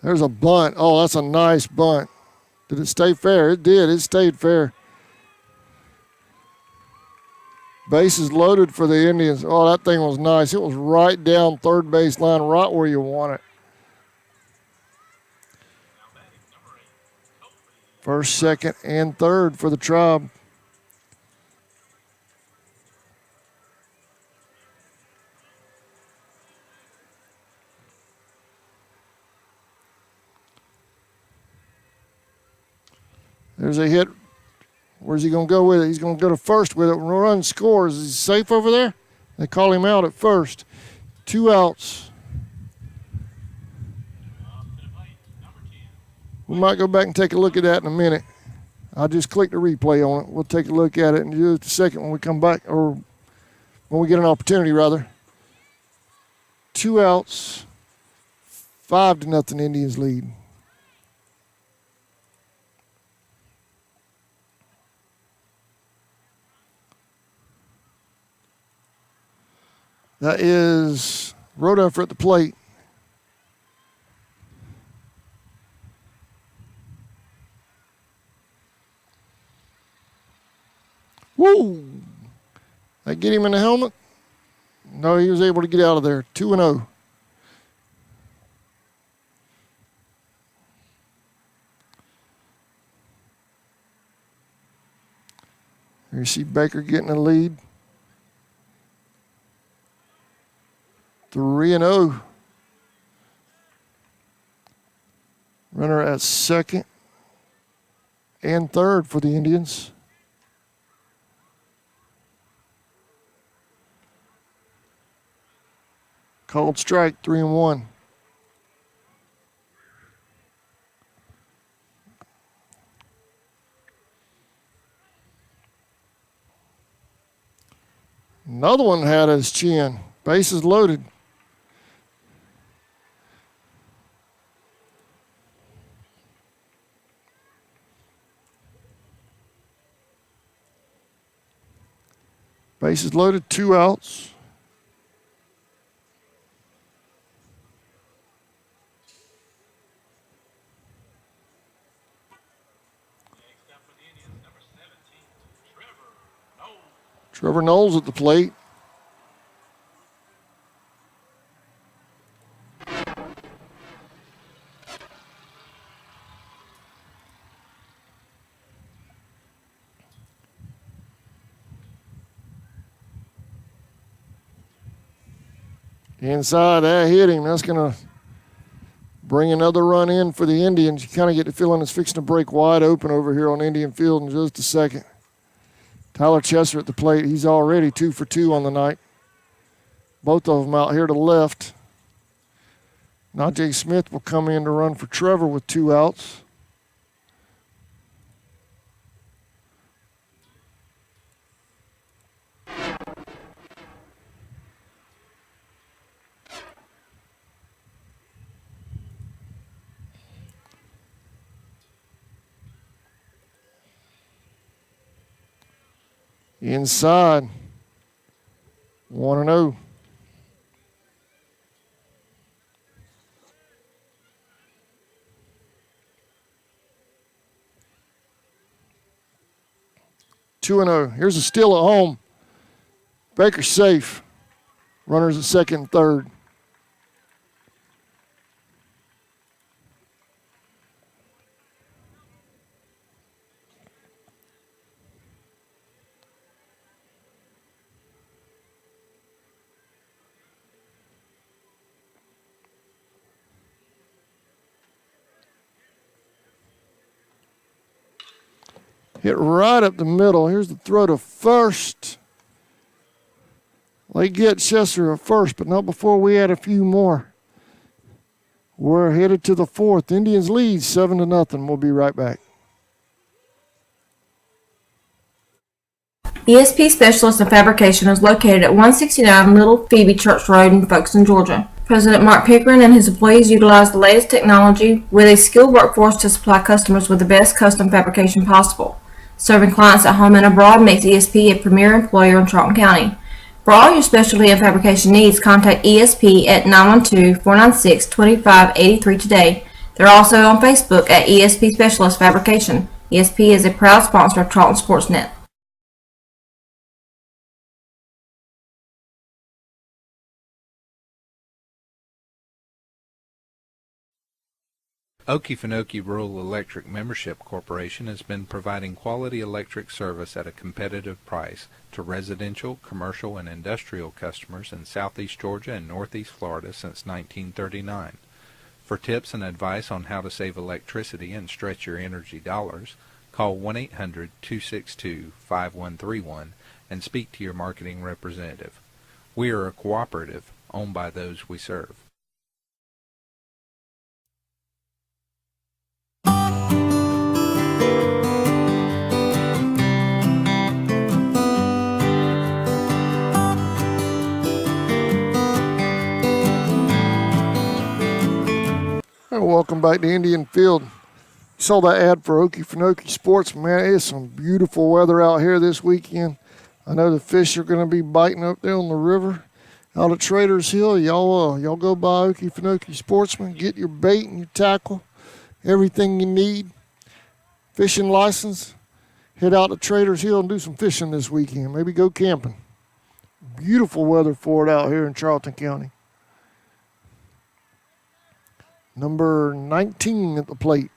There's a bunt. Oh, that's a nice bunt. Did it stay fair? It did. It stayed fair. Bases loaded for the Indians. Oh, that thing was nice. It was right down third base line, right where you want it. First, second, and third for the Tribe. There's a hit. Where's he going to go with it? He's going to go to first with it. Run scores. Is he safe over there? They call him out at first. 2 outs. We might go back and take a look at that in a minute. I just clicked the replay on it. We'll take a look at it in just a second when we come back, or when we get an opportunity, rather. 2 outs. 5-0 Indians lead. That is Rodolfo at the plate. Woo! They get him in the helmet? No, he was able to get out of there. 2-0. Here you see Baker getting a lead. 3-0. Runner at second and third for the Indians. Called strike, 3-1. Another one had his chin. Bases loaded. Bases loaded, 2 outs. Next up for the Indians, number 17, Trevor Knowles. Trevor Knowles at the plate. Inside, that hit him. That's going to bring another run in for the Indians. You kind of get the feeling it's fixing to break wide open over here on Indian Field in just a second. Tyler Chesser at the plate. He's already 2 for 2 on the night. Both of them out here to the left. Najee Smith will come in to run for Trevor with 2 outs. Inside, 1-0. Two and 0. Here's a steal at home. Baker's safe. Runners at second and third. Hit right up the middle. Here's the throw to first. They get Chester at first, but not before we add a few more. We're headed to the fourth. Indians lead 7-0. We'll be right back. ESP Specialist in Fabrication is located at 169 Little Phoebe Church Road in Folkestone, Georgia. President Mark Pickering and his employees utilize the latest technology with a skilled workforce to supply customers with the best custom fabrication possible. Serving clients at home and abroad makes ESP a premier employer in Charlton County. For all your specialty and fabrication needs, contact ESP at 912-496-2583 today. They're also on Facebook at ESP Specialist Fabrication. ESP is a proud sponsor of Charlton Sportsnet. Okefenokee Rural Electric Membership Corporation has been providing quality electric service at a competitive price to residential, commercial, and industrial customers in southeast Georgia and northeast Florida since 1939. For tips and advice on how to save electricity and stretch your energy dollars, call 1-800-262-5131 and speak to your marketing representative. We are a cooperative owned by those we serve. Welcome back to Indian Field. You saw that ad for Okefenokee Sports. Man, it's some beautiful weather out here this weekend. I know the fish are going to be biting up there on the river out at Traders Hill. Y'all go by Okefenokee Sportsman, get your bait and your tackle, everything you need. Fishing license. Head out to Traders Hill and do some fishing this weekend. Maybe go camping. Beautiful weather for it out here in Charlton County. Number 19 at the plate.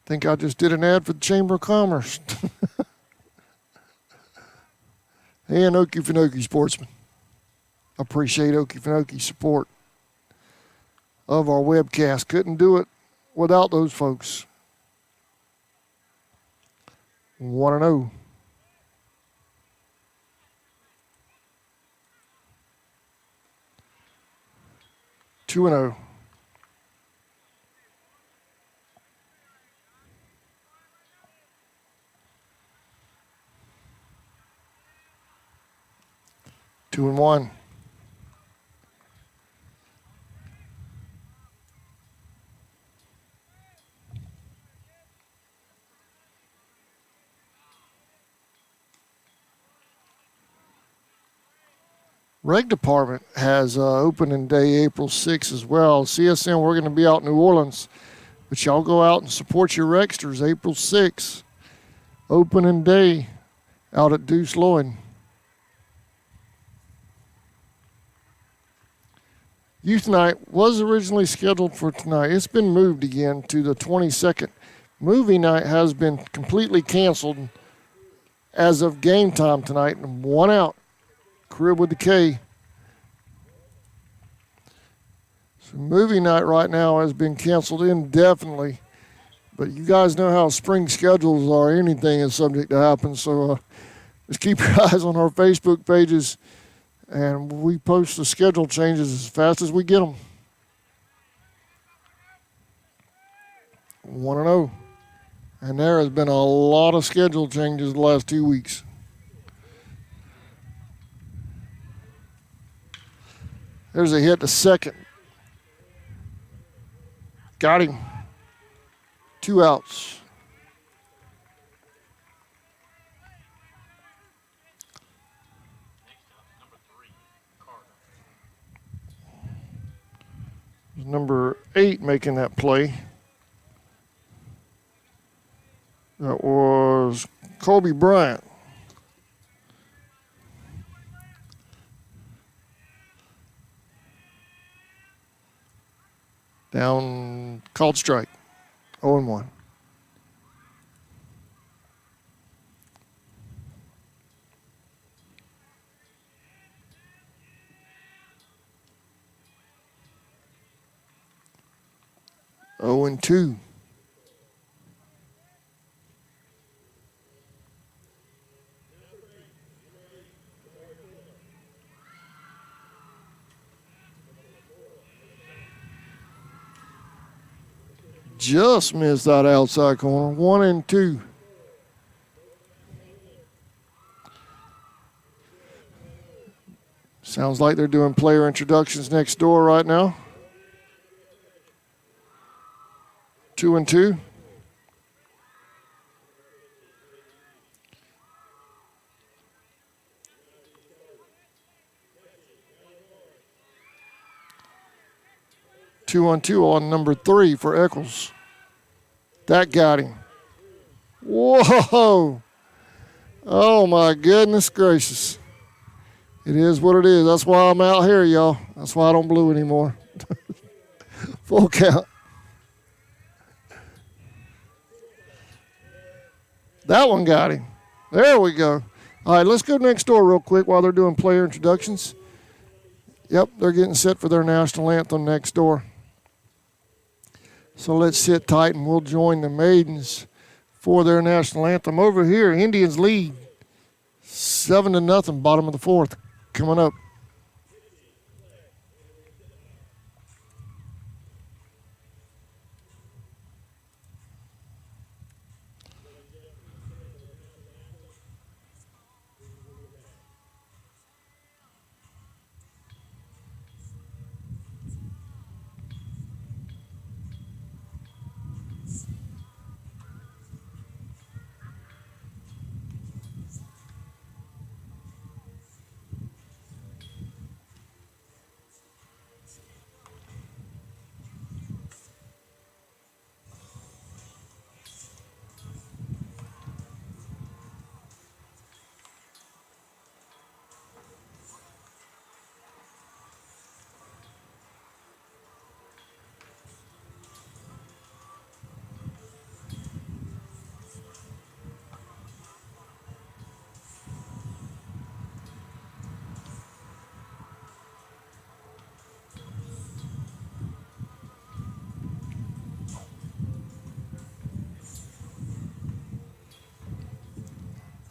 Think I just did an ad for the Chamber of Commerce. And Okefenokee Sportsman. Appreciate Okefenokee's support of our webcast. Couldn't do it without those folks. 1-0. Two and 0. Two and 1. Reg Department has opening day April 6th as well. CSN, we're going to be out in New Orleans, but y'all go out and support your Regsters April 6th. Opening day out at Deuce Lloyd. Youth Night was originally scheduled for tonight. It's been moved again to the 22nd. Movie night has been completely canceled as of game time tonight, and one out. Crib with the K. So movie night right now has been canceled indefinitely. But you guys know how spring schedules are. Anything is subject to happen. So just keep your eyes on our Facebook pages. And we post the schedule changes as fast as we get them. 1-0. And there has been a lot of schedule changes the last 2 weeks. There's a hit to second. Got him. 2 outs. Number 8 making that play. That was Colby Bryant. Down, called strike. 0-1. Oh and 2. just missed that outside corner. 1-2. Sounds like they're doing player introductions next door right now. 2-2. Two on two on number 3 for Echols. That got him. Whoa! Oh my goodness gracious. It is what it is. That's why I'm out here, y'all. That's why I don't blue anymore. Full count. That one got him. There we go. All right, let's go next door real quick while they're doing player introductions. Yep, they're getting set for their national anthem next door. So let's sit tight and we'll join the Maidens for their national anthem. Over here, Indians lead 7-0, bottom of the 4th. Coming up.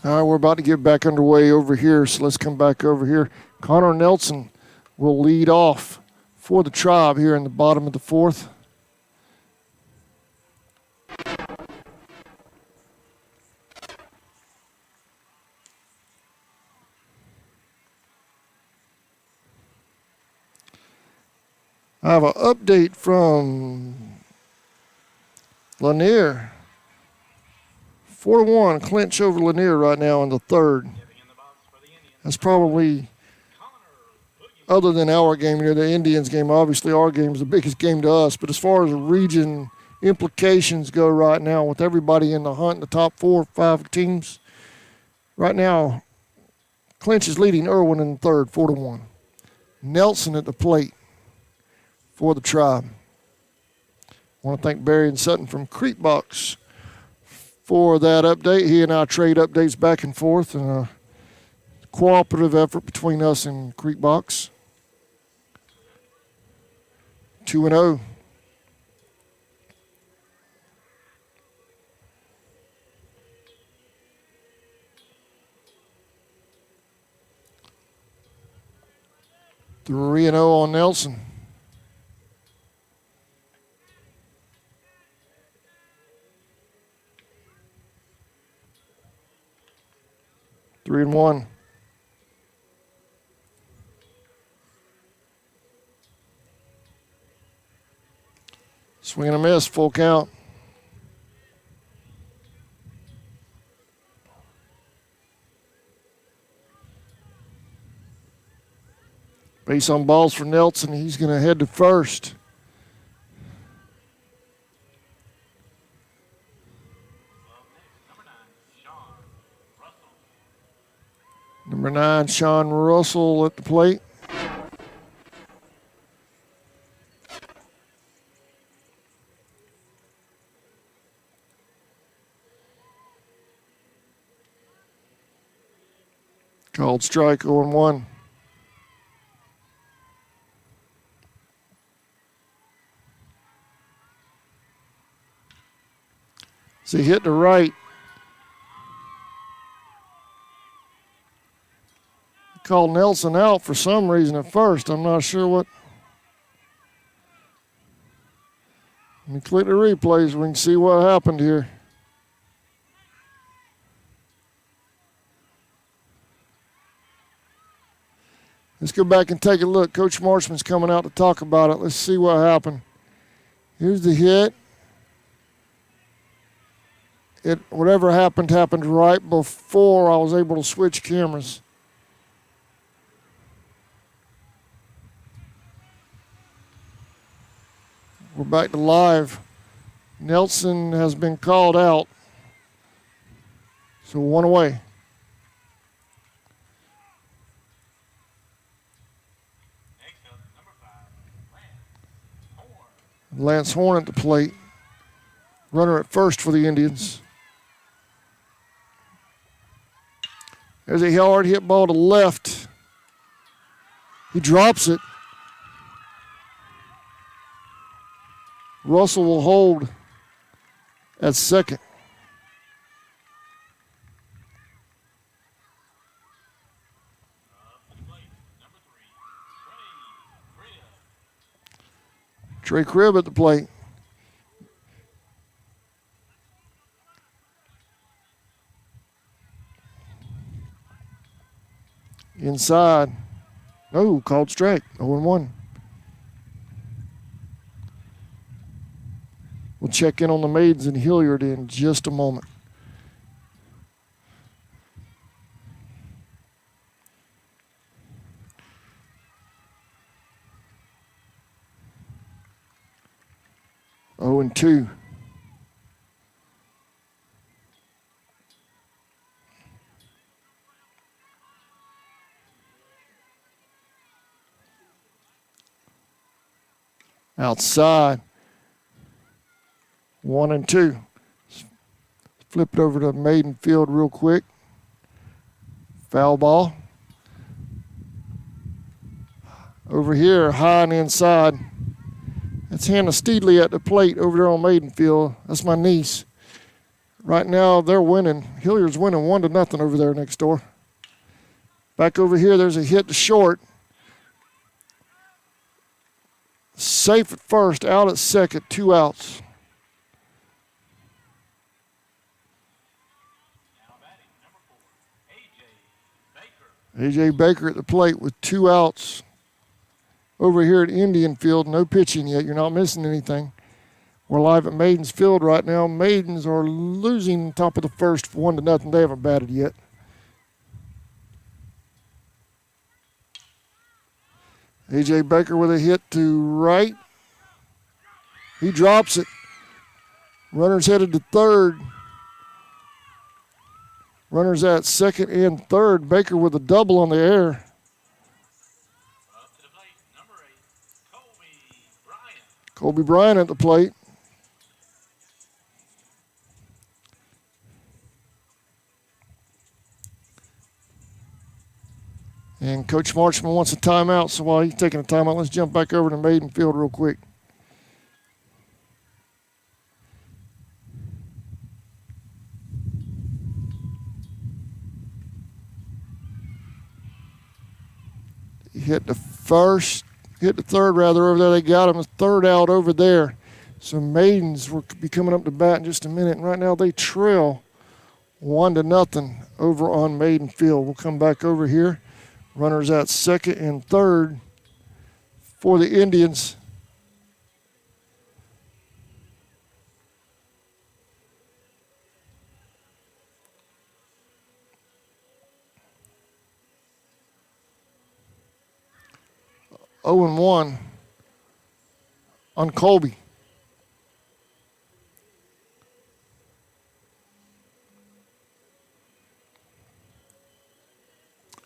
All right, we're about to get back underway over here, so let's come back over here. Conor Nelson will lead off for the Tribe here in the bottom of the 4th. I have an update from Lanier. 4-1 clinch over Lanier right now in the 3rd. That's probably, other than our game here, the Indians game. Obviously, our game is the biggest game to us. But as far as region implications go right now, with everybody in the hunt, the top 4 or 5 teams, right now, Clinch is leading Irwin in the 3rd, 4-1. Nelson at the plate for the Tribe. I want to thank Barry and Sutton from Creekbox for that update. He and I trade updates back and forth, and a cooperative effort between us and Creekbox. 2-0. Three and 0 on Nelson. Three and 1. Swing and a miss, full count. Base on balls for Nelson. He's going to head to first. Number 9, Sean Russell at the plate. Called strike, 0-1. So he hit the right. Called Nelson out for some reason at first. I'm not sure what. Let me click the replays. We can see what happened here. Let's go back and take a look. Coach Marshman's coming out to talk about it. Let's see what happened. Here's the hit. Whatever happened right before I was able to switch cameras. We're back to live. Nelson has been called out. So one away. Next up, number 5, Lance Horn. Lance Horn at the plate. Runner at first for the Indians. There's a hard hit ball to left. He drops it. Russell will hold at second. Up to the plate, number 3, Trey Cribb at the plate. Inside. No, called strike. 0-1. We'll check in on the Maidens and Hilliard in just a moment. Oh and 2. Outside. 1 and 2. Flip it over to Maiden Field real quick. Foul ball. Over here, high and inside. That's Hannah Steedley at the plate over there on Maiden Field. That's my niece. Right now, they're winning. Hilliard's winning 1-0 over there next door. Back over here, there's a hit to short. Safe at first, out at second, 2 outs. now batting, number 4, A.J. Baker. A.J. Baker at the plate with 2 outs. Over here at Indian Field, no pitching yet. You're not missing anything. We're live at Maidens Field right now. Maidens are losing top of the first 1-0. They haven't batted yet. A.J. Baker with a hit to right. He drops it. Runner's headed to third. Runners at second and third. Baker with a double on the air. Up to the plate, number 8, Colby Bryant. Colby Bryant at the plate. And Coach Marchman wants a timeout, so while he's taking a timeout, let's jump back over to Maiden Field real quick. He hit the third rather over there. They got him a third out over there. So Maidens will be coming up to bat in just a minute. And right now they trail 1-0 over on Maiden Field. We'll come back over here. Runners at second and third for the Indians. Oh and 1 on Colby.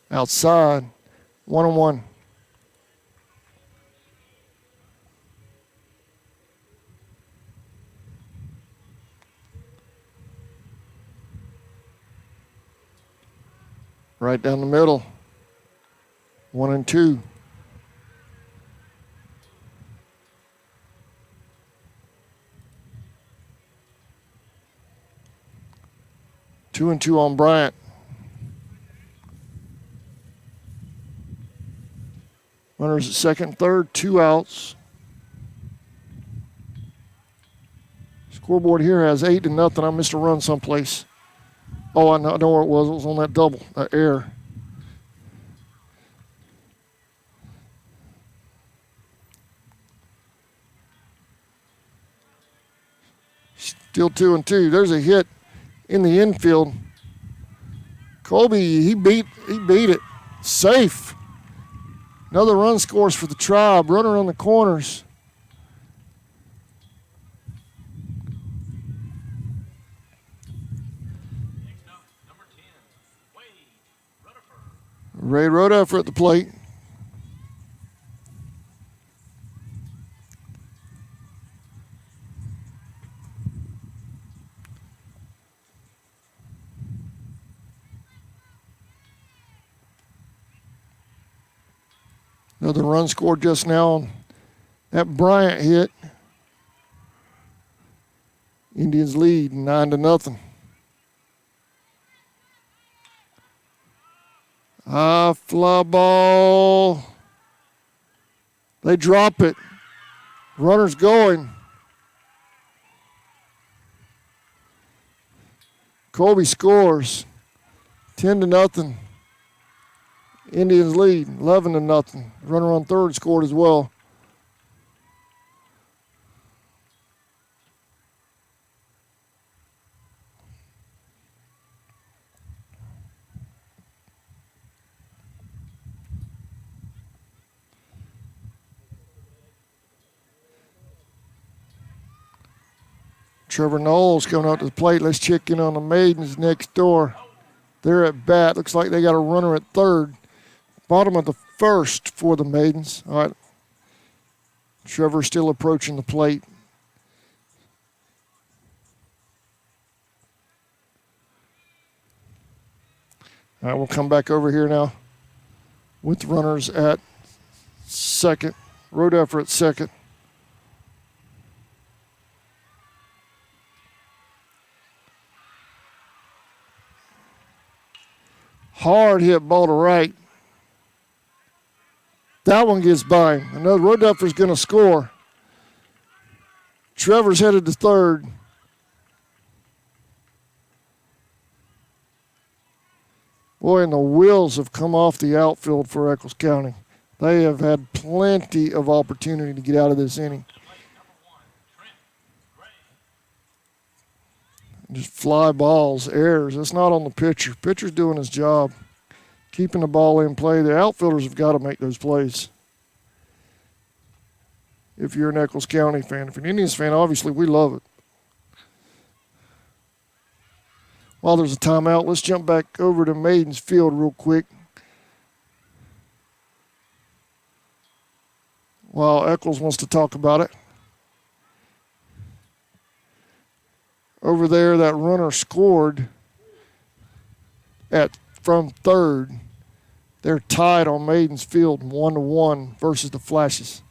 Outside, 1-1. Right down the middle, 1-2. Two and 2 on Bryant. Runners at second and third, 2 outs. Scoreboard here has 8-0. I missed a run someplace. Oh, I know where it was. It was on that double, that air. Still 2-2. There's a hit in the infield. Colby, he beat it. Safe. Another run scores for the Tribe. Runner on the corners. Next up, number 10, Wade Rutherford. Ray Rodefer at the plate. Another run scored just now on that Bryant hit. Indians lead 9-0. Fly ball. They drop it. Runner's going. Colby scores 10-0. Indians lead 11-0. Runner on third scored as well. Trevor Knowles coming out to the plate. Let's check in on the Maidens next door. They're at bat. Looks like they got a runner at third. Bottom of the first for the Maidens. All right. Trevor still approaching the plate. All right, we'll come back over here now with runners at second. Rodefer at second. Hard hit ball to right. That one gets by him. Another Rodefer's going to score. Trevor's headed to third. Boy, and the wheels have come off the outfield for Echols County. They have had plenty of opportunity to get out of this inning. Just fly balls, errors. It's not on the pitcher. Pitcher's doing his job, keeping the ball in play. The outfielders have got to make those plays. If you're an Echols County fan. If you're an Indians fan, obviously we love it. While there's a timeout, let's jump back over to Maidens Field real quick. While Echols wants to talk about it. Over there, that runner scored from third. They're tied on Maidens Field 1-1 versus the Flashes.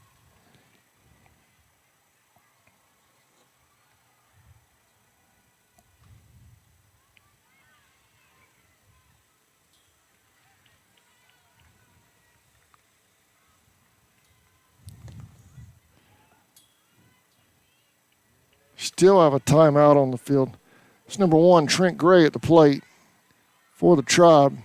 Still have a timeout on the field. It's number 1, Trent Gray at the plate for the Tribe.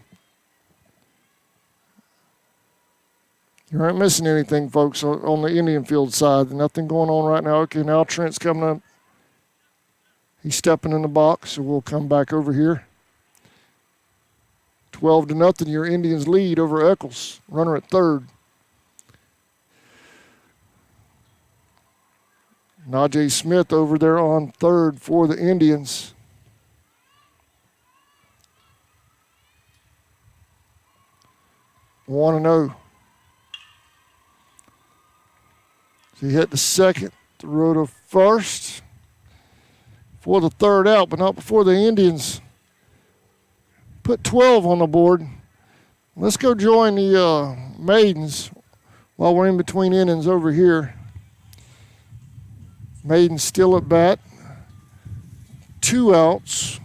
You aren't missing anything, folks, on the Indian field side. Nothing going on right now. Okay, now Trent's coming up. He's stepping in the box, so we'll come back over here. 12-0, your Indians lead over Echols. Runner at third. Najee Smith over there on third for the Indians. 1-0. So he hit the second, threw to first for the third out, but not before the Indians put 12 on the board. Let's go join the Maidens while we're in between innings over here. Maidens still at bat. 2 outs.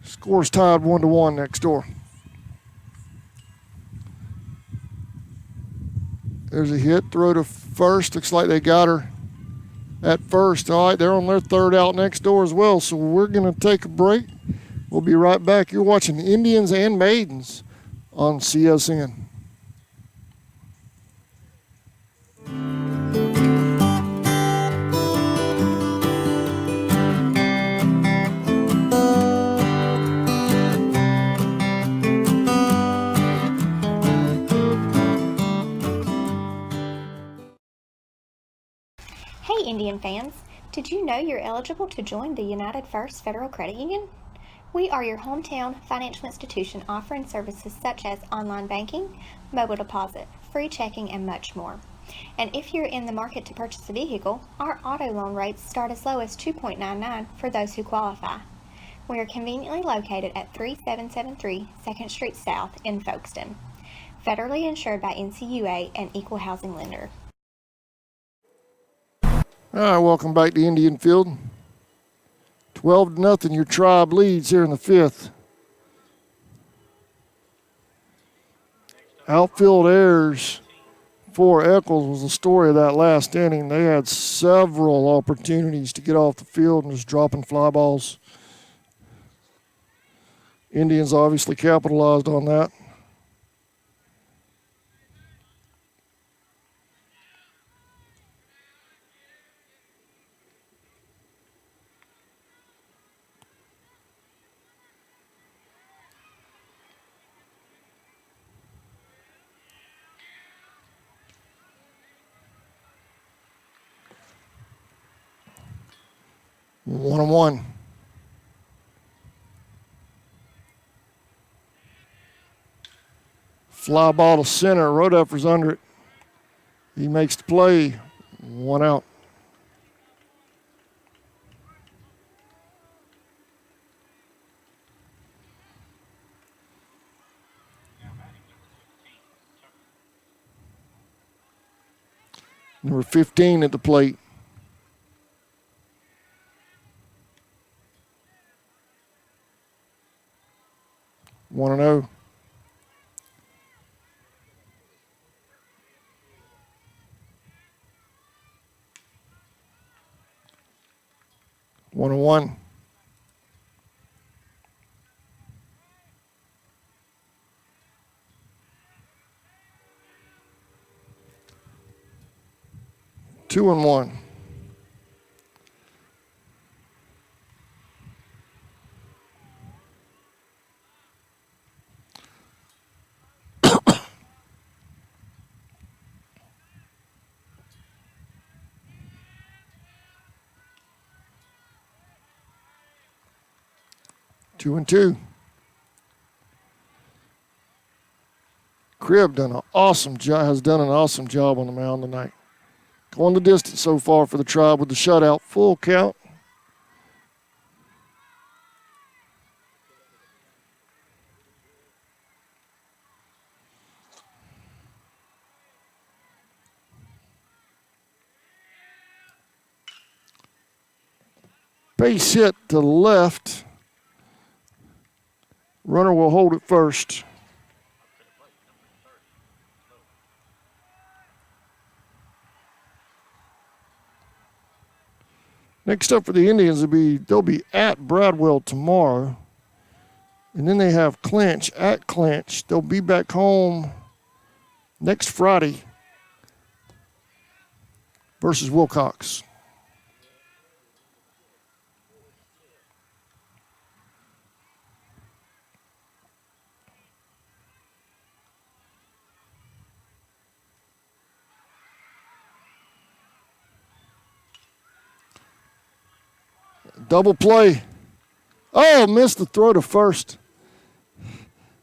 Score's tied 1-1 next door. There's a hit. Throw to first. Looks like they got her at first. All right, they're on their third out next door as well. So we're going to take a break. We'll be right back. You're watching Indians and Maidens on CSN. Hey Indian fans, did you know you're eligible to join the United First Federal Credit Union? We are your hometown financial institution offering services such as online banking, mobile deposit, free checking, and much more. And if you're in the market to purchase a vehicle, our auto loan rates start as low as 2.99 for those who qualify. We are conveniently located at 3773 2nd Street South in Folkestone. Federally insured by NCUA and equal housing lender. All right, welcome back to Indian Field. 12-0, your Tribe leads here in the fifth. Outfield errors for Echols was the story of that last inning. They had several opportunities to get off the field and just dropping fly balls. Indians obviously capitalized on that. One on one. Fly ball to center. Rodeffer's under it. He makes the play. One out. Number 15 at the plate. One and 0. One and 1. Two and 1. Two and 2. Cribb has done an awesome job on the mound tonight. Going the distance so far for the Tribe with the shutout. Full count. Base hit to left. Runner will hold it first. Next up for the Indians they'll be at Bradwell tomorrow. And then they have Clinch at Clinch. They'll be back home next Friday versus Wilcox. Double play. Oh, missed the throw to first.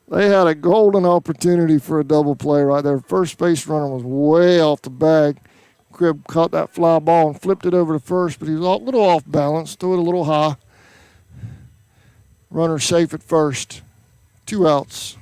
They had a golden opportunity for a double play right there. First base runner was way off the bag. Cribb caught that fly ball and flipped it over to first, but he was a little off balance, threw it a little high. Runner safe at first. 2 outs.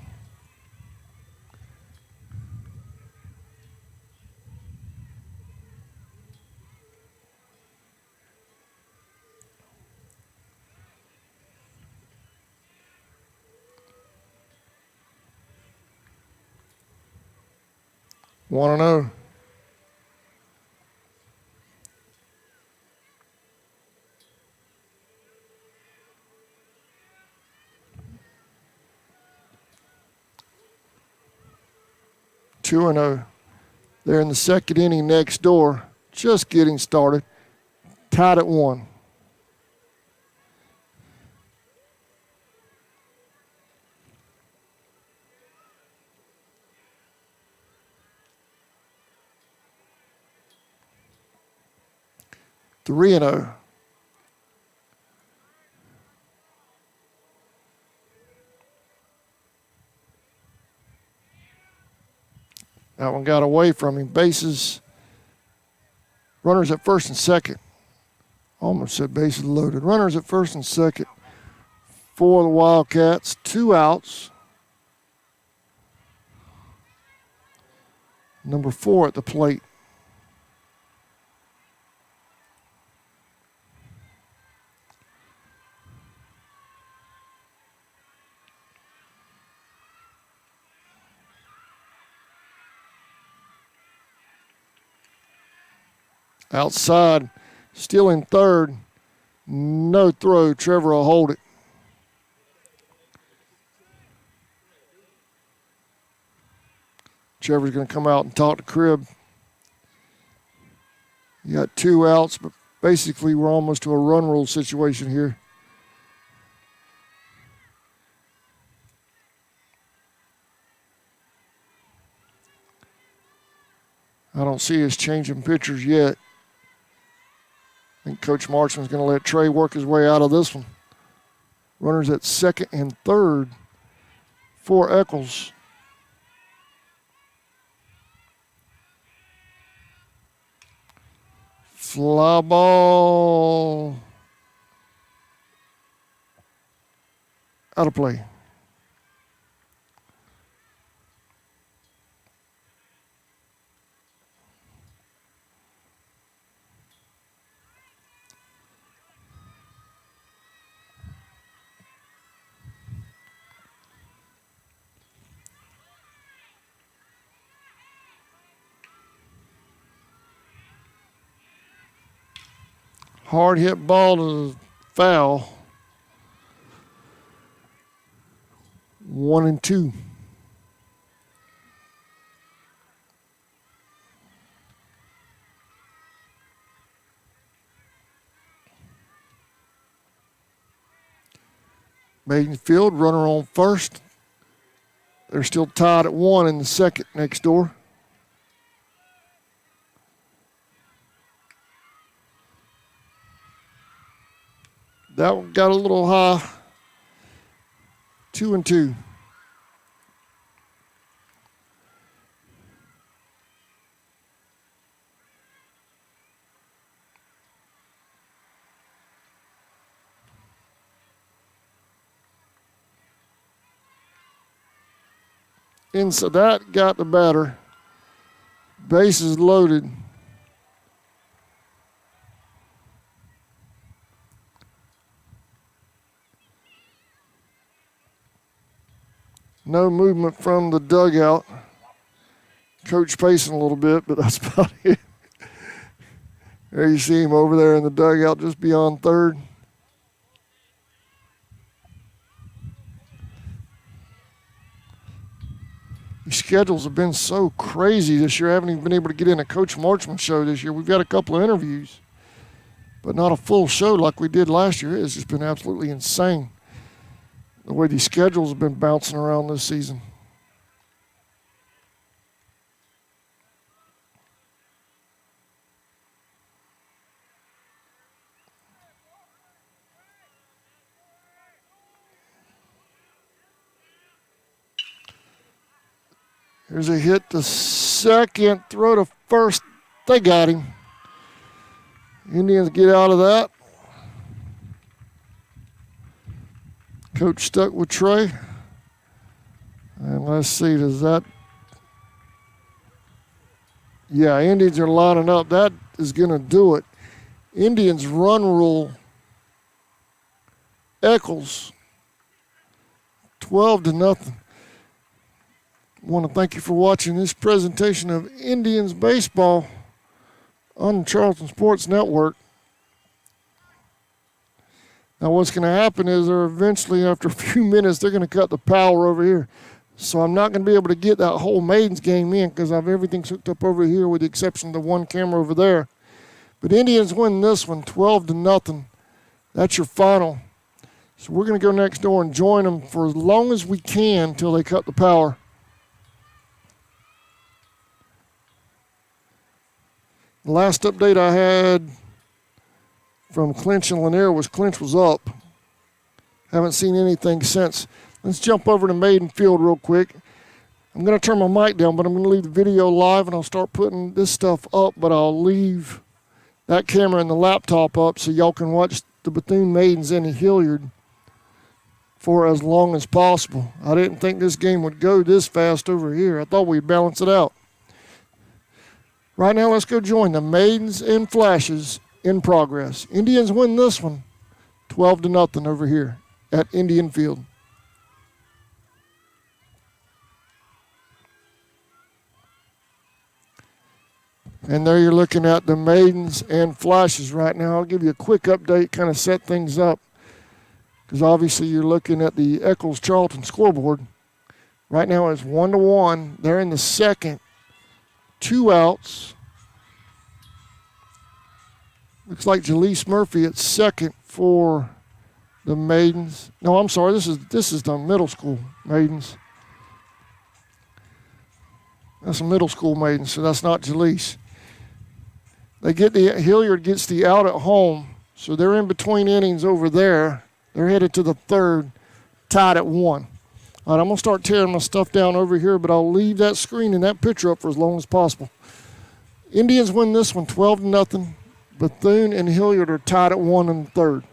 One and 0. 2-0. They're in the second inning next door, just getting started. Tied at 1. Three and 0. That one got away from him. Bases, runners at first and second. Almost said bases loaded. Runners at first and second for the Wildcats. 2 outs. Number 4 at the plate. Outside, still in third. No throw. Trevor will hold it. Trevor's going to come out and talk to Cribb. You got 2 outs, but basically we're almost to a run rule situation here. I don't see us changing pitchers yet. I think Coach Marchman's going to let Trey work his way out of this one. Runners at second and third for Echols. Fly ball. Out of play. Hard hit ball to foul. 1-2. Maidens field, runner on first. They're still tied at 1 in the second next door. That one got a little high. 2-2. Inside that got the batter. Bases loaded. No movement from the dugout. Coach pacing a little bit, but that's about it. There you see him over there in the dugout just beyond third. The schedules have been so crazy this year. I haven't even been able to get in a Coach Marchman show this year. We've got a couple of interviews, but not a full show like we did last year. It's just been absolutely insane the way these schedules have been bouncing around this season. Here's a hit to second, throw to first. They got him. Indians get out of that. Coach stuck with Trey. And let's see, does that? Yeah, Indians are lining up. That is going to do it. Indians run rule. Echols. 12-0. I want to thank you for watching this presentation of Indians baseball on the Charleston Sports Network. Now what's going to happen is they're eventually, after a few minutes, they're going to cut the power over here. So I'm not going to be able to get that whole Maidens game in because I've everything's hooked up over here with the exception of the one camera over there. But Indians win this one 12-0. That's your final. So we're going to go next door and join them for as long as we can until they cut the power. The last update I had from Clinch and Lanier was Clinch was up. Haven't seen anything since. Let's jump over to Maiden Field real quick. I'm going to turn my mic down, but I'm going to leave the video live and I'll start putting this stuff up, but I'll leave that camera and the laptop up so y'all can watch the Bethune Maidens and the Hilliard for as long as possible. I didn't think this game would go this fast over here. I thought we'd balance it out. Right now, let's go join the Maidens and Flashes in progress. Indians win this one 12-0 over here at Indian Field. And there you're looking at the Maidens and Flashes right now. I'll give you a quick update, kind of set things up, because obviously you're looking at the Echols Charlton scoreboard. Right now it's 1-1. They're in the second. 2 outs. Looks like Jaleese Murphy at second for the Maidens. No, I'm sorry. This is the middle school Maidens. That's a middle school Maidens, so that's not Jaleese. Hilliard gets the out at home, so they're in between innings over there. They're headed to the third, tied at 1. All right, I'm going to start tearing my stuff down over here, but I'll leave that screen and that picture up for as long as possible. Indians win this one 12-0. Bethune and Hilliard are tied at 1 in the third.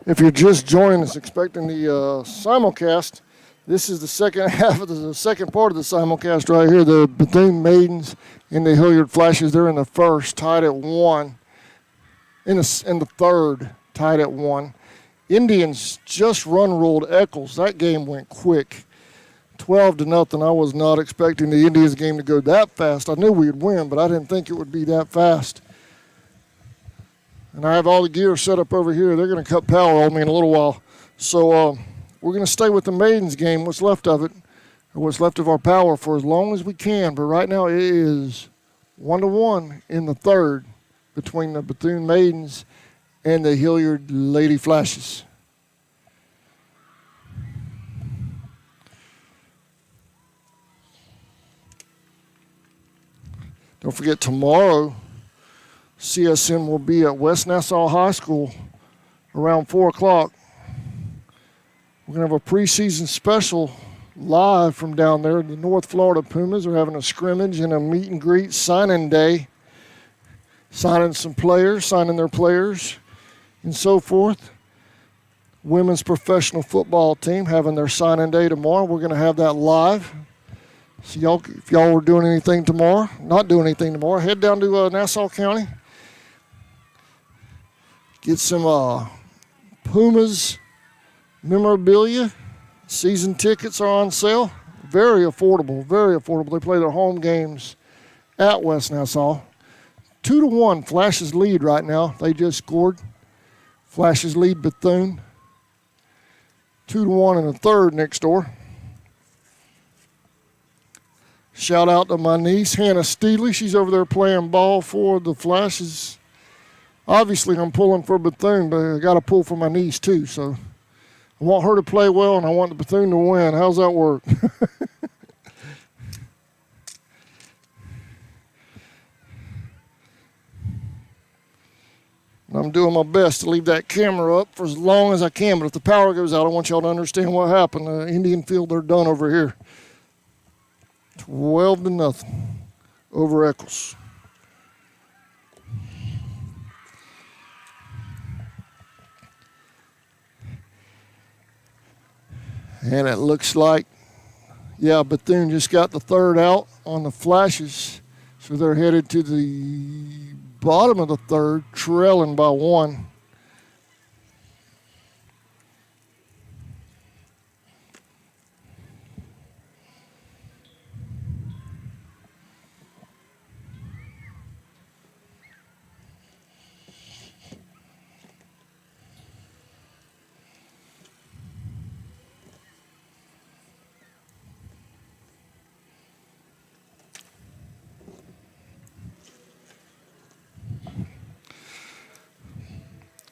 If you're just joining us, expecting the simulcast, this is the second half of the second part of the simulcast right here. The Bethune Maidens and the Hilliard Flashes, they're in the first, tied at 1. In the third, tied at 1. Indians just run-ruled Echols. That game went quick, 12-0. I was not expecting the Indians game to go that fast. I knew we'd win, but I didn't think it would be that fast. And I have all the gear set up over here. They're going to cut power on me in a little while. So we're going to stay with the Maidens game, what's left of it, or what's left of our power for as long as we can. But right now it is 1-1 in the third between the Bethune Maidens and the Hilliard Lady Flashes. Don't forget, tomorrow CSN will be at West Nassau High School around 4 o'clock. We're going to have a preseason special live from down there. The North Florida Pumas are having a scrimmage and a meet and greet signing day, signing their players, and so forth. Women's professional football team having their signing day tomorrow. We're going to have that live. So if y'all were doing anything tomorrow, not doing anything tomorrow, head down to Nassau County. Get some Pumas memorabilia. Season tickets are on sale. Very affordable, very affordable. They play their home games at West Nassau. 2-1, Flashes lead right now. They just scored. Flashes lead Bethune. 2-1 in the third next door. Shout out to my niece, Hannah Steedley. She's over there playing ball for the Flashes. Obviously, I'm pulling for Bethune, but I got to pull for my niece, too. So I want her to play well, and I want the Bethune to win. How's that work? I'm doing my best to leave that camera up for as long as I can, but if the power goes out, I want y'all to understand what happened. Indian Field, they're done over here. 12-0 over Echols. And it looks like, Bethune just got the third out on the Flashes. So they're headed to the bottom of the third, trailing by 1.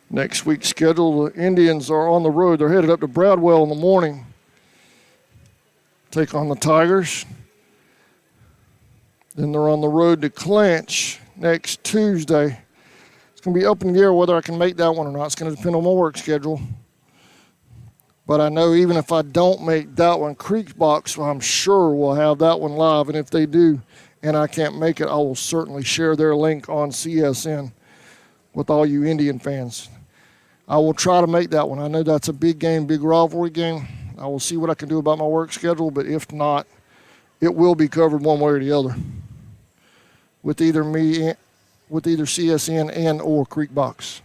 Next week's schedule, the Indians are on the road. They're headed up to Bradwell in the morning. Take on the Tigers. Then they're on the road to Clinch next Tuesday. It's going to be up in the air whether I can make that one or not. It's going to depend on my work schedule. But I know even if I don't make that one, Creekbox, I'm sure will have that one live. And if they do and I can't make it, I will certainly share their link on CSN with all you Indian fans. I will try to make that one. I know that's a big game, big rivalry game. I will see what I can do about my work schedule, but if not, it will be covered one way or the other with either CSN and or Creekbox.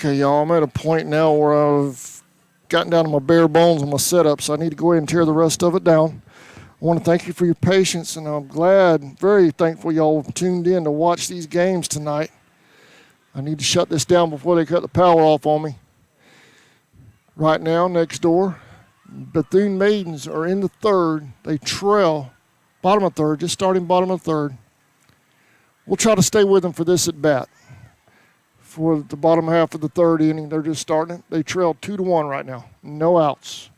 Okay, y'all, I'm at a point now where I've gotten down to my bare bones on my setup, so I need to go ahead and tear the rest of it down. I want to thank you for your patience, and I'm glad, very thankful y'all tuned in to watch these games tonight. I need to shut this down before they cut the power off on me. Right now, next door, Bethune Maidens are in the third. They trail bottom of third, just starting bottom of third. We'll try to stay with them for this at bat. For the bottom half of the third inning, they're just starting it. They trail 2-1 right now. No outs.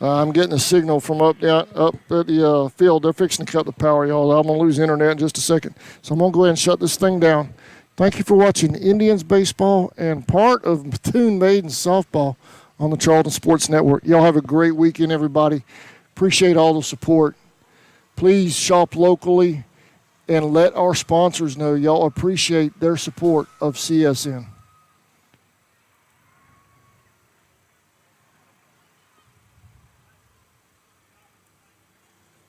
I'm getting a signal from up at the field. They're fixing to cut the power, y'all. I'm going to lose internet in just a second. So I'm going to go ahead and shut this thing down. Thank you for watching Indians baseball and part of Bethune Maidens softball on the Charlton Sports Network. Y'all have a great weekend, everybody. Appreciate all the support. Please shop locally and let our sponsors know y'all appreciate their support of CSN.